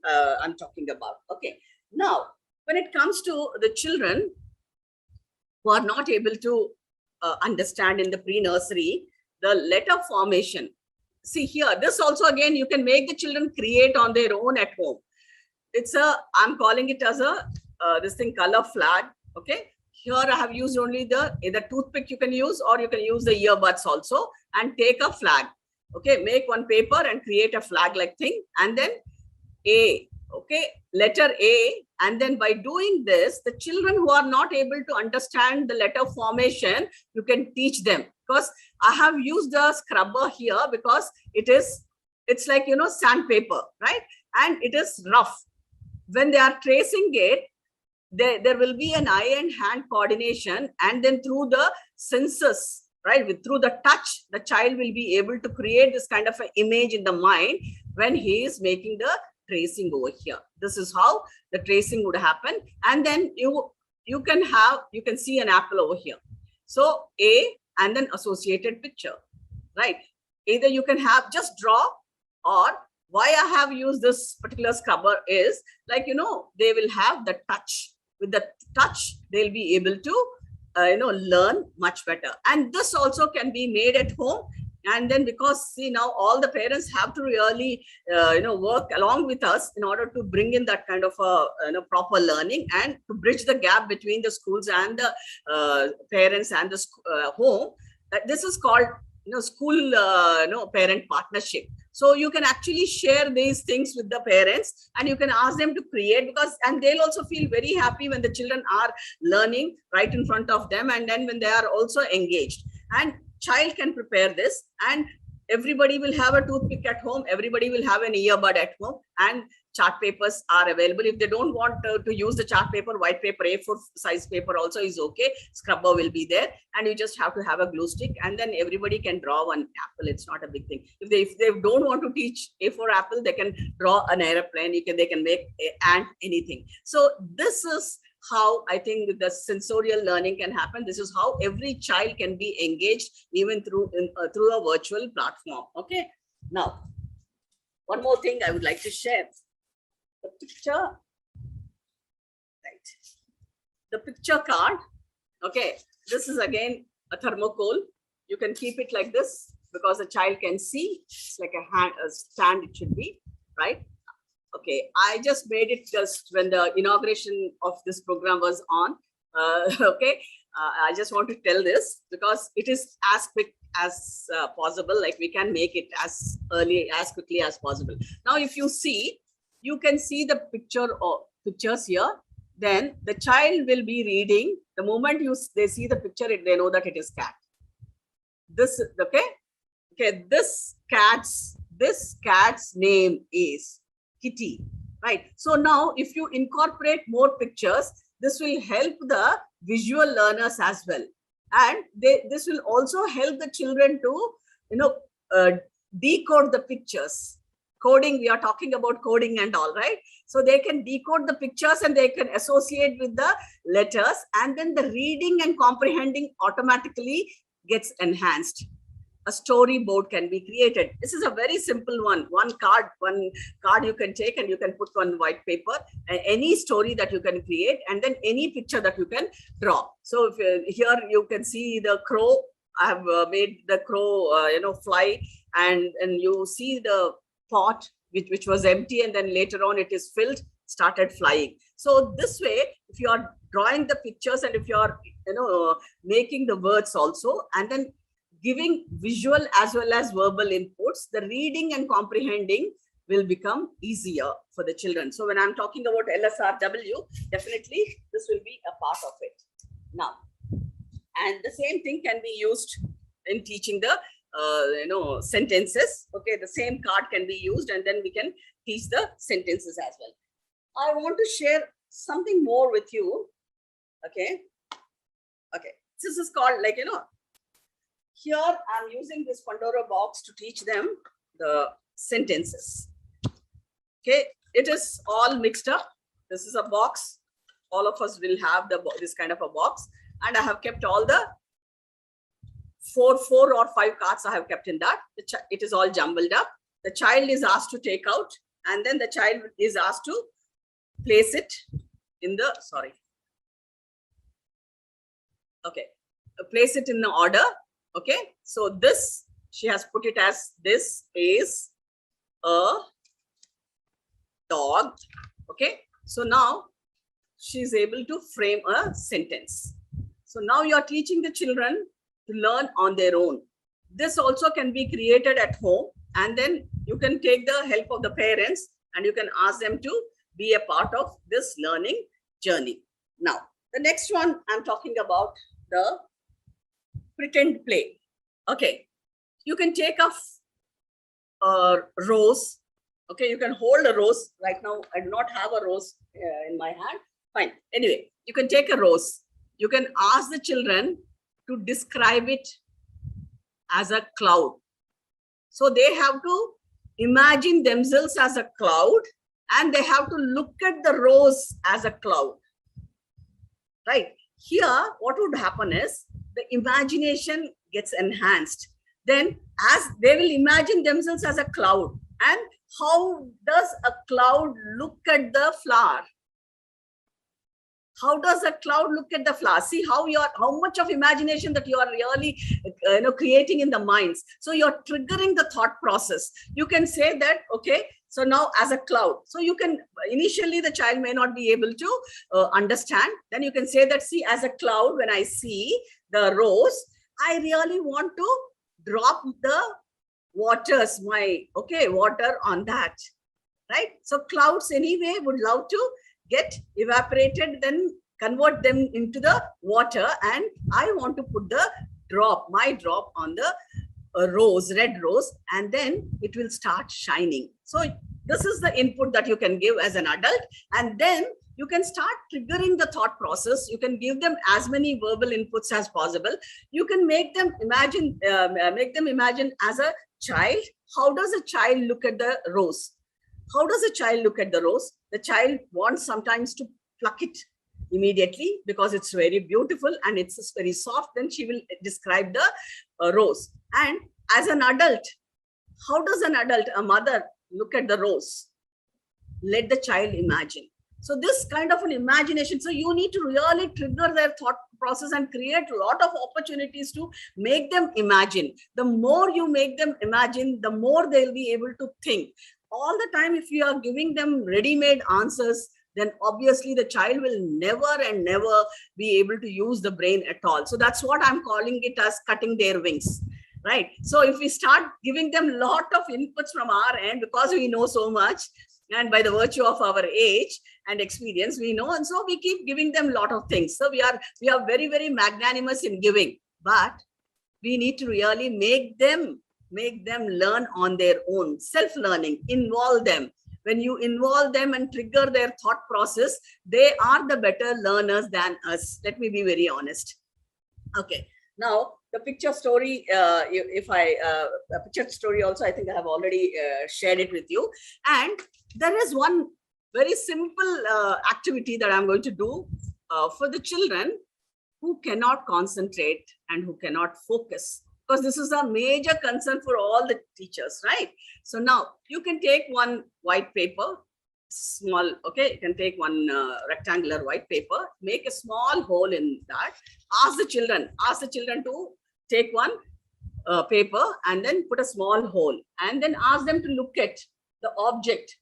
talking about. Okay, now when it comes to the children who are not able to understand in the pre-nursery the letter formation, see here, this also again you can make the children create on their own at home. I'm calling it as a this thing, color flag. Okay, here I have used only either toothpick you can use, or you can use the earbuds also, and take a flag. Okay, make one paper and create a flag like thing, and then A. Okay, letter A. And then by doing this, the children who are not able to understand the letter formation, you can teach them. Because I have used the scrubber here because it's like, sandpaper, right? And it is rough. When they are tracing it, there will be an eye and hand coordination, and then through the senses, right, through the touch, the child will be able to create this kind of an image in the mind when he is making the tracing over here. This is how the tracing would happen. And then you can see an apple over here. So A and then associated picture, right? Either you can have just draw, or why I have used this particular scrubber is like, they will have the touch. With the touch, they'll be able to learn much better. And this also can be made at home. And then because see, now all the parents have to really work along with us in order to bring in that kind of a proper learning, and to bridge the gap between the schools and the parents and the home. This is called school parent partnership. So you can actually share these things with the parents, and you can ask them to create, and they'll also feel very happy when the children are learning right in front of them, and then when they are also engaged. And child can prepare this, and everybody will have a toothpick at home, everybody will have an earbud at home, and chart papers are available. If they don't want to use the chart paper, white paper, A4 size paper also is okay. Scrubber will be there, and you just have to have a glue stick, and then everybody can draw one apple. It's not a big thing. If they don't want to teach A4 apple, they can draw an airplane. They can make an ant, anything. So this is how I think the sensorial learning can happen. This is how every child can be engaged, even through a virtual platform. Okay. Now, one more thing I would like to share. The picture, right? The picture card. Okay. This is again a thermocol. You can keep it like this because the child can see. It's like a stand. It should be, right? Okay, I just made it just when the inauguration of this program was on. Okay, I just want to tell this because it is as quick as possible. Like we can make it as quickly as possible. Now, if you see, you can see the pictures here. Then the child will be reading. The moment they see the picture, they know that it is cat. This okay. This cat's name is Kitty, right? So now if you incorporate more pictures, this will help the visual learners as well. And this will also help the children to, decode the pictures. Coding, we are talking about coding and all, right? So they can decode the pictures and they can associate with the letters, and then the reading and comprehending automatically gets enhanced. A storyboard can be created. This is a very simple one. One card you can take and you can put on white paper, any story that you can create, and then any picture that you can draw. So if here you can see the crow. I have made the crow, fly, and you see the pot which was empty, and then later on it is filled, started flying. So this way, if you are drawing the pictures and if you are making the words also, and then giving visual as well as verbal inputs, the reading and comprehending will become easier for the children. So when I'm talking about LSRW, definitely this will be a part of it. Now, and the same thing can be used in teaching the sentences. Okay, the same card can be used, and then we can teach the sentences as well. I want to share something more with you. Okay. This is called here I'm using this Pandora box to teach them the sentences. Okay, it is all mixed up. This is a box. All of us will have this kind of a box, and I have kept all the four or five cards I have kept in that. It is all jumbled up. The child is asked to take out, and then the child is asked to place it in the, okay, place it in the order. Okay, so this, she has put it as, this is a dog. Okay, so now she is able to frame a sentence. So now you are teaching the children to learn on their own. This also can be created at home, and then you can take the help of the parents and you can ask them to be a part of this learning journey. Now, the next one I'm talking about, the pretend play. Okay, you can take a rose. Okay, you can hold a rose. Right now, I do not have a rose in my hand. Fine. Anyway, you can take a rose. You can ask the children to describe it as a cloud. So they have to imagine themselves as a cloud, and they have to look at the rose as a cloud. Right? Here, what would happen is the imagination gets enhanced. Then as they will imagine themselves as a cloud, and how does a cloud look at the flower? How does a cloud look at the flower? See how much of imagination that you are really creating in the minds. So you're triggering the thought process. You can say that, okay, so now as a cloud. So you can, initially the child may not be able to understand. Then you can say that, see, as a cloud, when I see the rose, I really want to drop the water on that. Right? So clouds anyway would love to get evaporated, then convert them into the water, and I want to put my drop on the rose, red rose, and then it will start shining. So this is the input that you can give as an adult, and then you can start triggering the thought process. You can give them as many verbal inputs as possible. You can make them imagine as a child. How does a child look at the rose? How does a child look at the rose? The child wants sometimes to pluck it immediately because it's very beautiful and it's very soft. Then she will describe the rose. And as an adult, how does a mother look at the rose? Let the child imagine. So this kind of an imagination. So you need to really trigger their thought process and create a lot of opportunities to make them imagine. The more you make them imagine, the more they'll be able to think. All the time, if you are giving them ready-made answers, then obviously the child will never and never be able to use the brain at all. So that's what I'm calling it as cutting their wings, right? So if we start giving them a lot of inputs from our end, because we know so much, and by the virtue of our age and experience, we know, and so we keep giving them a lot of things. So we are very, very magnanimous in giving, but we need to really make them learn on their own, self-learning, involve them. When you involve them and trigger their thought process, they are the better learners than us. Let me be very honest. Okay, now the picture story, a picture story also, I think I have already shared it with you. And there is one very simple activity that I'm going to do for the children who cannot concentrate and who cannot focus. Because this is a major concern for all the teachers, right? So now you can take one white paper, small, okay, you can take one rectangular white paper, make a small hole in that, ask the children to take one paper and then put a small hole, and then ask them to look at the object.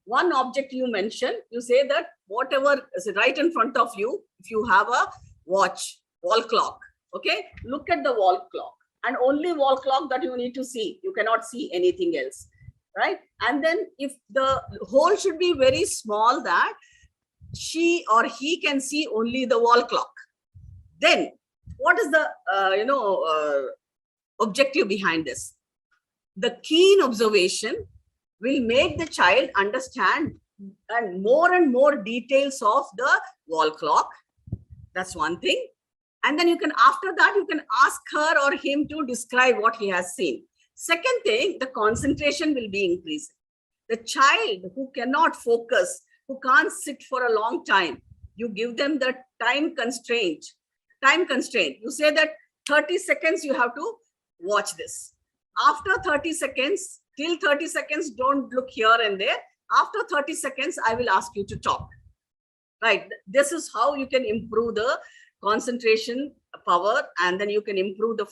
One object you mention, you say that whatever is right in front of you, if you have a watch, wall clock, okay, look at the wall clock. And only wall clock that you need to see. You cannot see anything else, right? And then if the hole should be very small that she or he can see only the wall clock, then what is the objective behind this? The keen observation will make the child understand and more details of the wall clock. That's one thing. And then after that, you can ask her or him to describe what he has seen. Second thing, the concentration will be increasing. The child who cannot focus, who can't sit for a long time, you give them the time constraint. You say that 30 seconds you have to watch this. After 30 seconds, till 30 seconds, don't look here and there. After 30 seconds, I will ask you to talk. Right. This is how you can improve the concentration power, and then you can improve the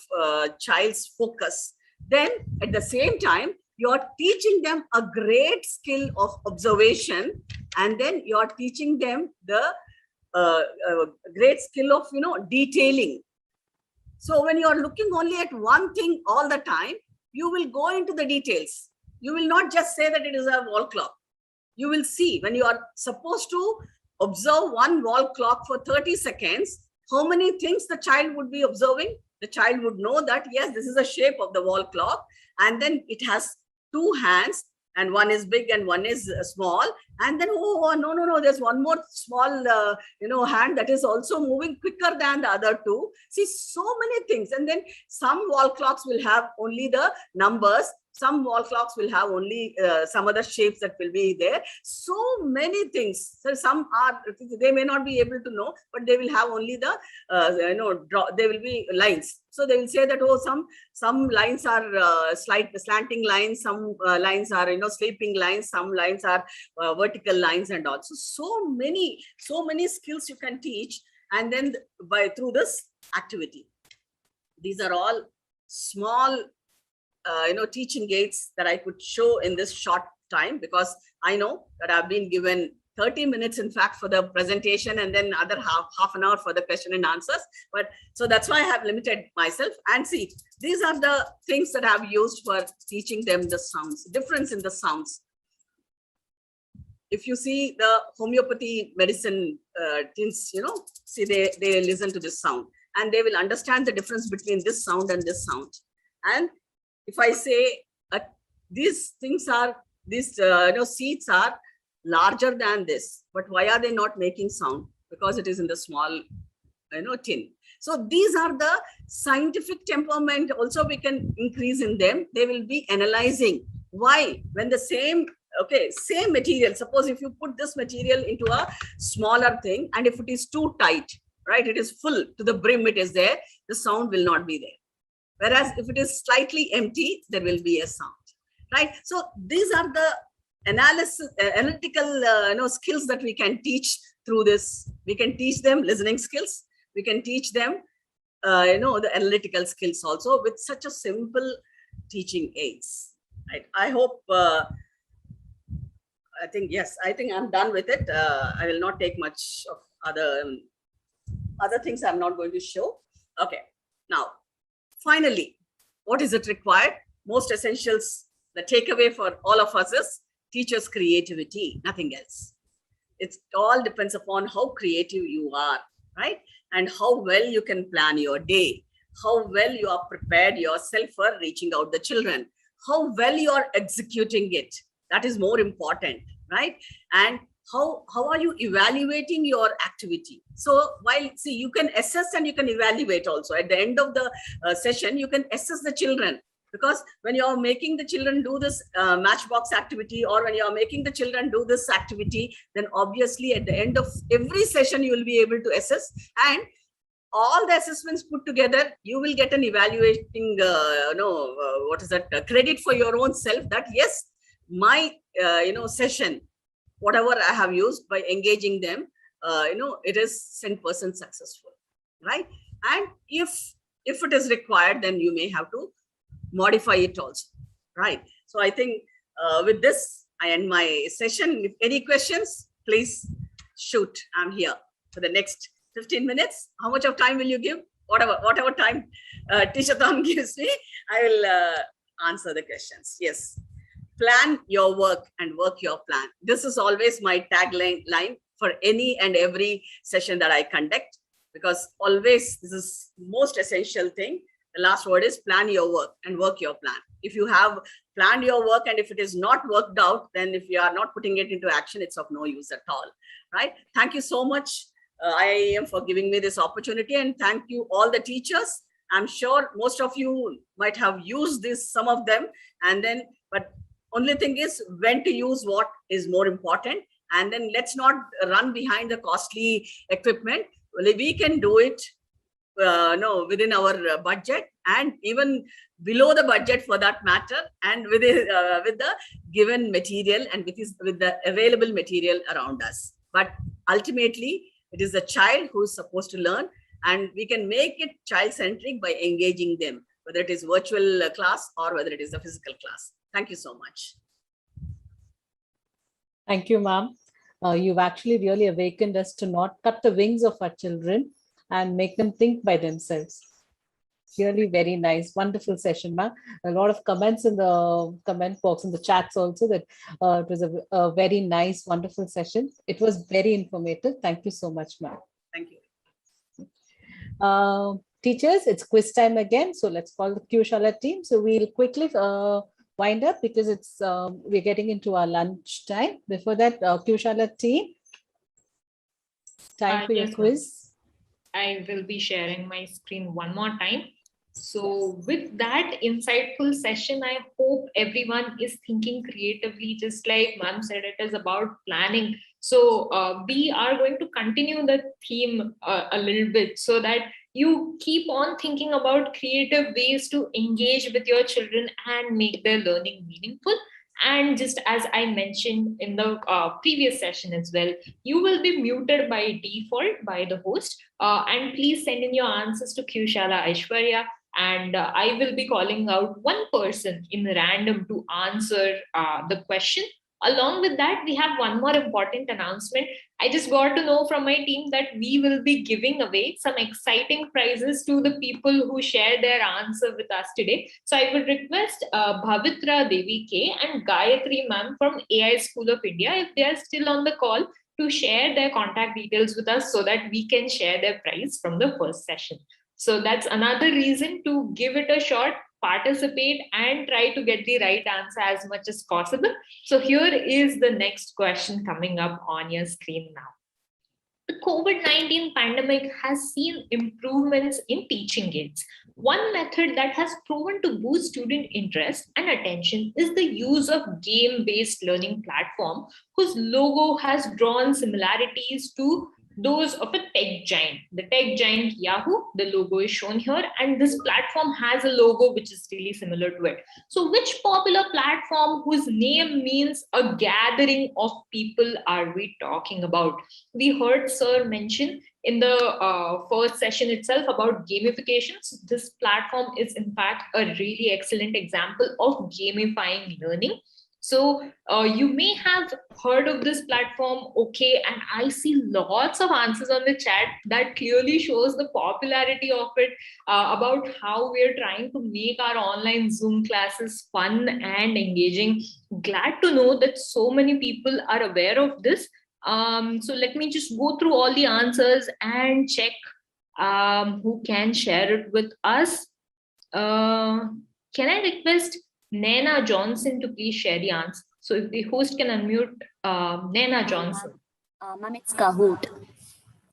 child's focus. Then at the same time, you're teaching them a great skill of observation, and then you're teaching them the great skill of, detailing. So when you're looking only at one thing all the time, you will go into the details. You will not just say that it is a wall clock. You will see when you are supposed to observe one wall clock for 30 seconds, how many things the child would be observing. The child would know that, yes, this is the shape of the wall clock. And then it has two hands, and one is big and one is small. And then, oh, no, there's one more small, hand that is also moving quicker than the other two. See, so many things. And then some wall clocks will have only the numbers. Some wall clocks will have only some other shapes that will be there. So many things. So some are, they may not be able to know, but they will have only the, there will be lines. So they will say that, oh, some lines are slanting lines, some lines are, sleeping lines, some lines are vertical lines, and also so many skills you can teach. And then through this activity, these are all small teaching aids that I could show in this short time, because I know that I've been given 30 minutes, in fact, for the presentation, and then other half an hour for the question and answers. But so that's why I have limited myself. And see, these are the things that I've used for teaching them the sounds, difference in the sounds. If you see the homeopathy medicine teens, see, they listen to this sound and they will understand the difference between this sound and this sound. And if I say these things are, these seeds are larger than this, but why are they not making sound? Because it is in the small tin. So these are the scientific temperament also we can increase in them. They will be analyzing why, when the same material, suppose if you put this material into a smaller thing, and if it is too tight, right, it is full to the brim, it is there, the sound will not be there. Whereas if it is slightly empty, there will be a sound, right? So these are the analytical skills that we can teach through this. We can teach them listening skills. We can teach them, the analytical skills also with such a simple teaching aids. Right? I hope, I think I'm done with it. I will not take much of other things I'm not going to show. Okay, now, finally, what is it required? Most essentials, the takeaway for all of us is teachers' creativity, nothing else. It all depends upon how creative you are, right? And how well you can plan your day, how well you are prepared yourself for reaching out the children, how well you are executing it. That is more important, right? And how are you evaluating your activity? So while, see, you can assess and you can evaluate also. At the end of the session, you can assess the children, because when you are making the children do this matchbox activity, or when you are making the children do this activity, then obviously at the end of every session, you will be able to assess, and all the assessments put together, you will get an evaluating, credit for your own self, that yes, my, session, whatever I have used by engaging them, it is 10% successful, right? And if it is required, then you may have to modify it also, right? So I think with this, I end my session. If any questions, please shoot. I'm here for the next 15 minutes. How much of time will you give? Whatever time Teachathon gives me, I will answer the questions. Yes. Plan your work and work your plan. This is always my tagline for any and every session that I conduct, because always this is most essential thing. The last word is plan your work and work your plan. If you have planned your work and if it is not worked out, then if you are not putting it into action, it's of no use at all, right? Thank you so much, IIEM, for giving me this opportunity, and thank you all the teachers. I'm sure most of you might have used this, some of them, and then, but Only thing is when to use what is more important. And then let's not run behind the costly equipment. Well, we can do it no, within our budget and even below the budget for that matter, and with the given material and with the available material around us. But ultimately, it is the child who is supposed to learn, and we can make it child-centric by engaging them, whether it is virtual class or whether it is a physical class. Thank you so much. Thank you, ma'am. You've actually really awakened us to not cut the wings of our children and make them think by themselves. Really very nice, wonderful session, ma'am. A lot of comments in the comment box, in the chats also, that it was a very nice, wonderful session. It was very informative. Thank you so much, ma'am. Thank you. Teachers, it's quiz time again. So let's call the Q Shala team. So we'll quickly wind up because it's we're getting into our lunch time. Before that, Q Shala team, time for your quiz. I will be sharing my screen one more time. So with that insightful session, I hope everyone is thinking creatively, just like ma'am said, it is about planning. So we are going to continue the theme a little bit so that you keep on thinking about creative ways to engage with your children and make their learning meaningful. And just as I mentioned in the previous session as well, you will be muted by default by the host. And please send in your answers to Q Shala Aishwarya. And I will be calling out one person in random to answer the question. Along with that, we have one more important announcement. I just got to know from my team that we will be giving away some exciting prizes to the people who share their answer with us today. So I would request Bhavitra Devi K and Gayatri ma'am from AI School of India, if they are still on the call, to share their contact details with us so that we can share their prize from the first session. So that's another reason to give it a shot, participate, and try to get the right answer as much as possible. So here is the next question coming up on your screen now. The COVID-19 pandemic has seen improvements in teaching aids. One method that has proven to boost student interest and attention is the use of game-based learning platform whose logo has drawn similarities to those of a tech giant. The tech giant Yahoo, the logo is shown here, and this platform has a logo which is really similar to it. So which popular platform whose name means a gathering of people are we talking about? We heard Sir mention in the first session itself about gamifications. This platform is in fact a really excellent example of gamifying learning. So you may have heard of this platform, okay, and I see lots of answers on the chat that clearly shows the popularity of it, about how we're trying to make our online Zoom classes fun and engaging. Glad to know that so many people are aware of this. So let me just go through all the answers and check who can share it with us. Can I request Naina Johnson to please share the answer? So if the host can unmute Naina Johnson. Ma'am, it's Kahoot.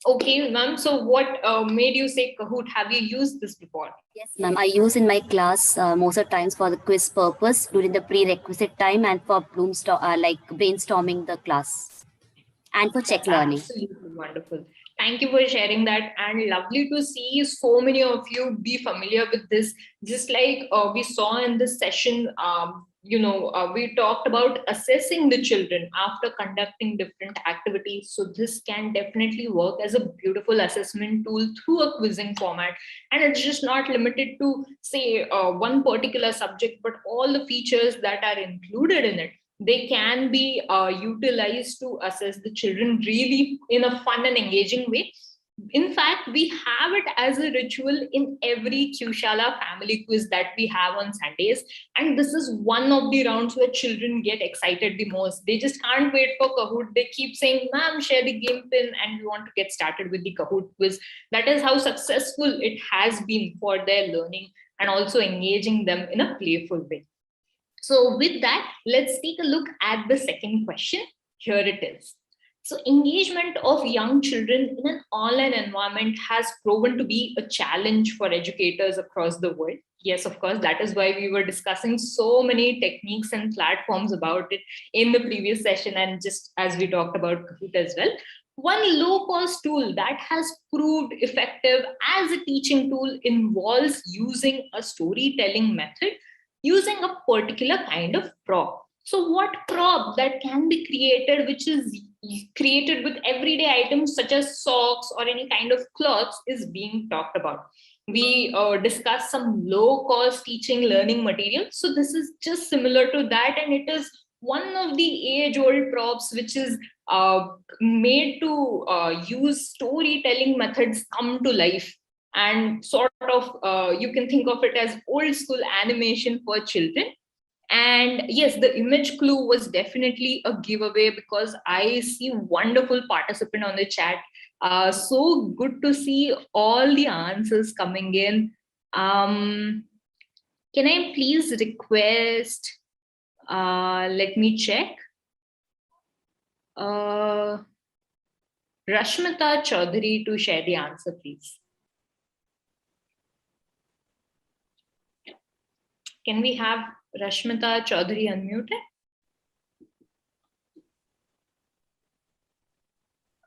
Okay, ma'am. So what made you say Kahoot? Have you used this before? Yes, ma'am. I use in my class most of the times for the quiz purpose during the prerequisite time and for brainstorming the class and for check learning. Absolutely wonderful. Thank you for sharing that, and lovely to see so many of you be familiar with this. Just like we saw in this session, we talked about assessing the children after conducting different activities. So this can definitely work as a beautiful assessment tool through a quizzing format. And it's just not limited to, say, one particular subject, but all the features that are included in it. They can be utilized to assess the children really in a fun and engaging way. In fact, we have it as a ritual in every Q Shala family quiz that we have on Sundays. And this is one of the rounds where children get excited the most. They just can't wait for Kahoot. They keep saying, ma'am, share the game pin, and we want to get started with the Kahoot quiz. That is how successful it has been for their learning and also engaging them in a playful way. So with that, let's take a look at the second question. Here it is. So engagement of young children in an online environment has proven to be a challenge for educators across the world. Yes, of course. That is why we were discussing so many techniques and platforms about it in the previous session, and just as we talked about Kahoot as well. One low-cost tool that has proved effective as a teaching tool involves using a storytelling method using a particular kind of prop. So what prop that can be created, which is created with everyday items such as socks or any kind of cloths, is being talked about. We discussed some low-cost teaching learning material. So this is just similar to that, and it is one of the age-old props which is made to use storytelling methods come to life, and sort of you can think of it as old school animation for children. And yes, the image clue was definitely a giveaway because I see wonderful participant on the chat. So good to see all the answers coming in. Can I please request, let me check. Rashmita Chaudhary to share the answer, please. Can we have Rashmita Chaudhary unmuted?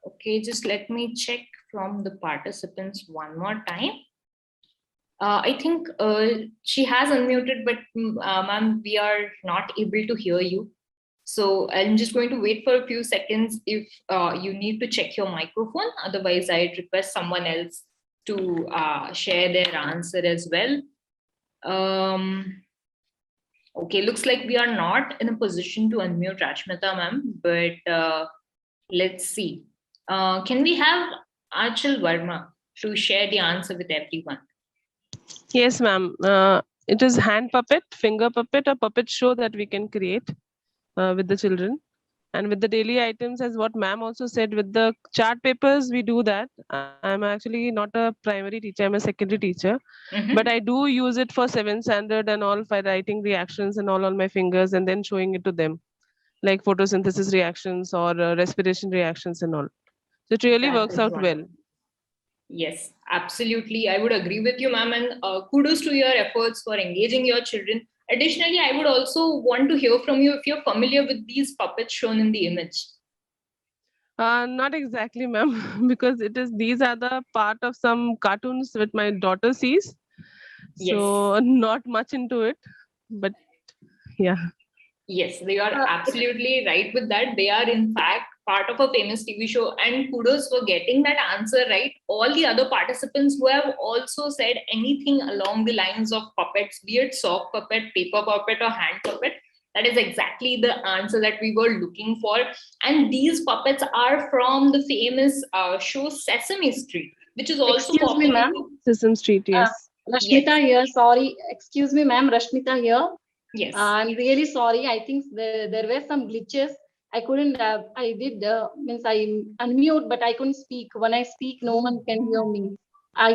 Okay, just let me check from the participants one more time. I think she has unmuted, but ma'am, we are not able to hear you. So I'm just going to wait for a few seconds if you need to check your microphone. Otherwise, I'd request someone else to share their answer as well. Okay, looks like we are not in a position to unmute Rashmita ma'am, but let's see. Can we have Achal Verma to share the answer with everyone? Yes, ma'am. It is hand puppet, finger puppet, or puppet show that we can create with the children. And with the daily items, as what ma'am also said, with the chart papers, we do that. I'm actually not a primary teacher, I'm a secondary teacher. But I do use it for 7th standard and all, for writing reactions and all on my fingers and then showing it to them, like photosynthesis reactions or respiration reactions and all. So it really works out well. Yes, absolutely. I would agree with you, ma'am. And kudos to your efforts for engaging your children. Additionally, I would also want to hear from you if you're familiar with these puppets shown in the image. Not exactly, ma'am, because these are the part of some cartoons that my daughter sees. So Yes. not much into it, but yeah. Yes, they are absolutely right with that. They are in fact part of a famous TV show, and kudos for getting that answer right. All the other participants who have also said anything along the lines of puppets, be it sock puppet, paper puppet, or hand puppet, that is exactly the answer that we were looking for. And these puppets are from the famous show Sesame Street, which is also Excuse me, ma'am. Sesame Street, yes. Rashmita here, sorry. Excuse me, ma'am. Rashmita here. Yes. I'm really sorry. I think there were some glitches. I couldn't, I did, means I unmute, but I couldn't speak. When I speak, no one can hear me. I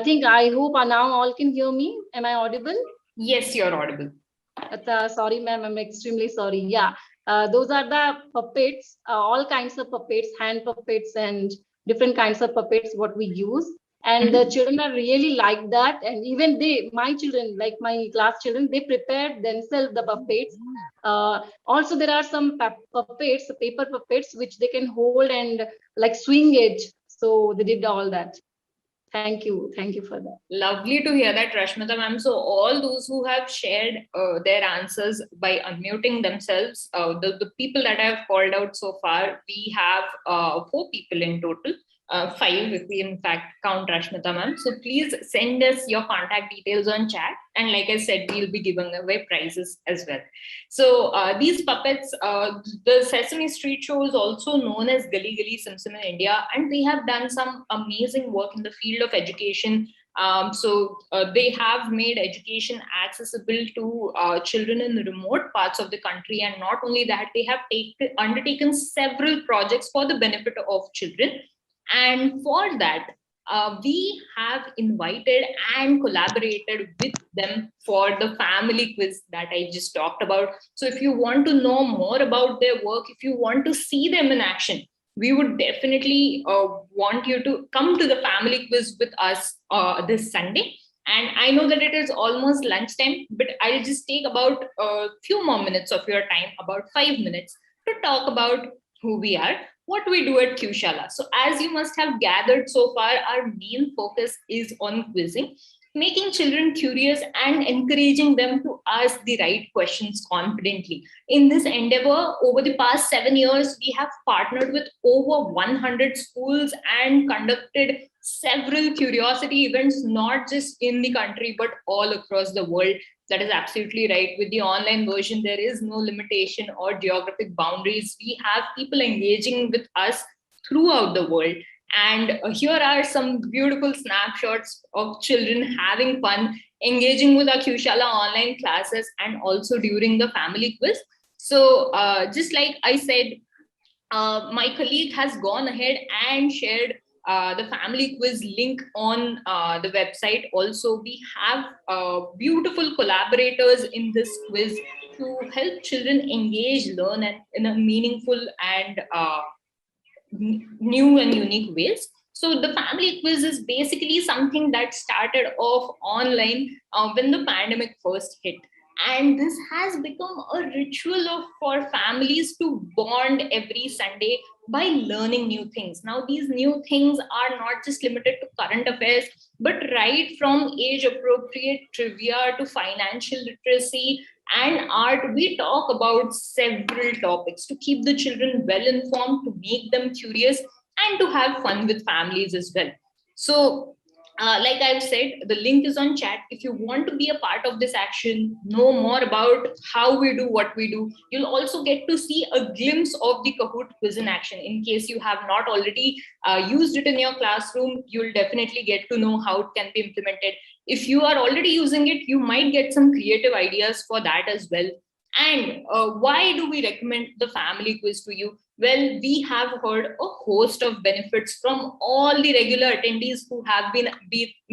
hope now all can hear me. Am I audible? Yes, you're audible. Sorry, ma'am. I'm extremely sorry. Yeah. Those are the puppets, all kinds of puppets, hand puppets, and different kinds of puppets, what we use. And the children are really like that. And even my children, like my class children, they prepared themselves the puppets. Also, there are some puppets, paper puppets, which they can hold and like swing it. So they did all that. Thank you. Thank you for that. Lovely to hear that, Rashmita ma'am. So all those who have shared their answers by unmuting themselves, the people that I have called out so far, we have 4 people in total. 5 if we in fact count Rashmita ma'am. So please send us your contact details on chat, and like I said, we'll be giving away prizes as well. So these puppets, the Sesame Street show is also known as Gully Gully Sim Sim in India, and they have done some amazing work in the field of education. So they have made education accessible to children in remote parts of the country, and not only that, they have undertaken several projects for the benefit of children. And for that, we have invited and collaborated with them for the family quiz that I just talked about. So if you want to know more about their work, if you want to see them in action, we would definitely want you to come to the family quiz with us this Sunday. And I know that it is almost lunchtime, but I'll just take about a few more minutes of your time, about 5 minutes, to talk about who we are, what we do at Qshala. So as you must have gathered so far, our main focus is on quizzing, making children curious and encouraging them to ask the right questions confidently. In this endeavor, over the past 7 years, we have partnered with over 100 schools and conducted several curiosity events, not just in the country, but all across the world. That is absolutely right. With the online version, there is no limitation or geographic boundaries. We have people engaging with us throughout the world. And here are some beautiful snapshots of children having fun, engaging with our Qshala online classes, and also during the family quiz. So just like I said, my colleague has gone ahead and shared the family quiz link on the website. Also, we have beautiful collaborators in this quiz to help children engage, learn, and in a meaningful and new and unique ways. So the family quiz is basically something that started off online when the pandemic first hit. And this has become a ritual for families to bond every Sunday by learning new things. Now, these new things are not just limited to current affairs, but right from age appropriate trivia to financial literacy and art, we talk about several topics to keep the children well informed, to make them curious, and to have fun with families as well. So, like I've said, the link is on chat. If you want to be a part of this action, know more about how we do what we do, you'll also get to see a glimpse of the Kahoot quiz in action. In case you have not already used it in your classroom, you'll definitely get to know how it can be implemented. If you are already using it, you might get some creative ideas for that as well. And why do we recommend the family quiz to you? Well, we have heard a host of benefits from all the regular attendees who have been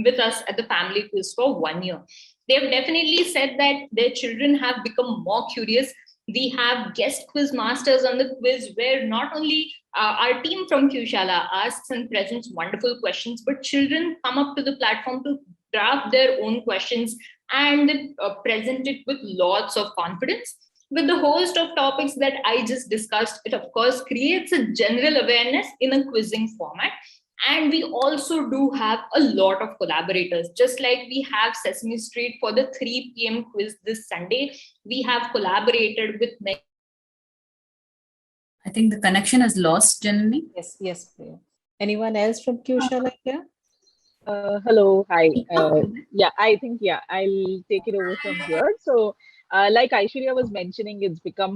with us at the family quiz for 1 year. They have definitely said that their children have become more curious. We have guest quiz masters on the quiz where not only our team from Qshala asks and presents wonderful questions, but children come up to the platform to draft their own questions and present it with lots of confidence. With the host of topics that I just discussed, it of course creates a general awareness in a quizzing format. And we also do have a lot of collaborators. Just like we have Sesame Street for the 3 p.m. quiz this Sunday, we have collaborated with many. I think the connection is lost generally. Yes, Priya. Anyone else from Qshala here? Hello, hi. I'll take it over from here. So, like Aishwarya was mentioning,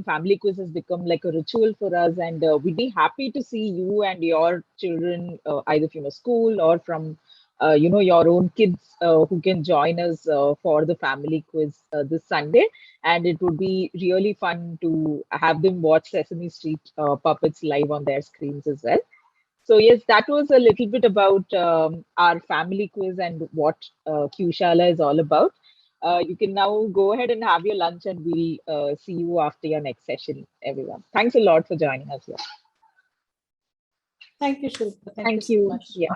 family quiz has become like a ritual for us, and we'd be happy to see you and your children, either from a school or from, your own kids who can join us for the family quiz this Sunday. And it would be really fun to have them watch Sesame Street puppets live on their screens as well. So yes, that was a little bit about our family quiz and what Qshala is all about. You can now go ahead and have your lunch, and we'll see you after your next session, everyone. Thanks a lot for joining us here. Thank you, Shilpa. Thank you you. so much. Yeah.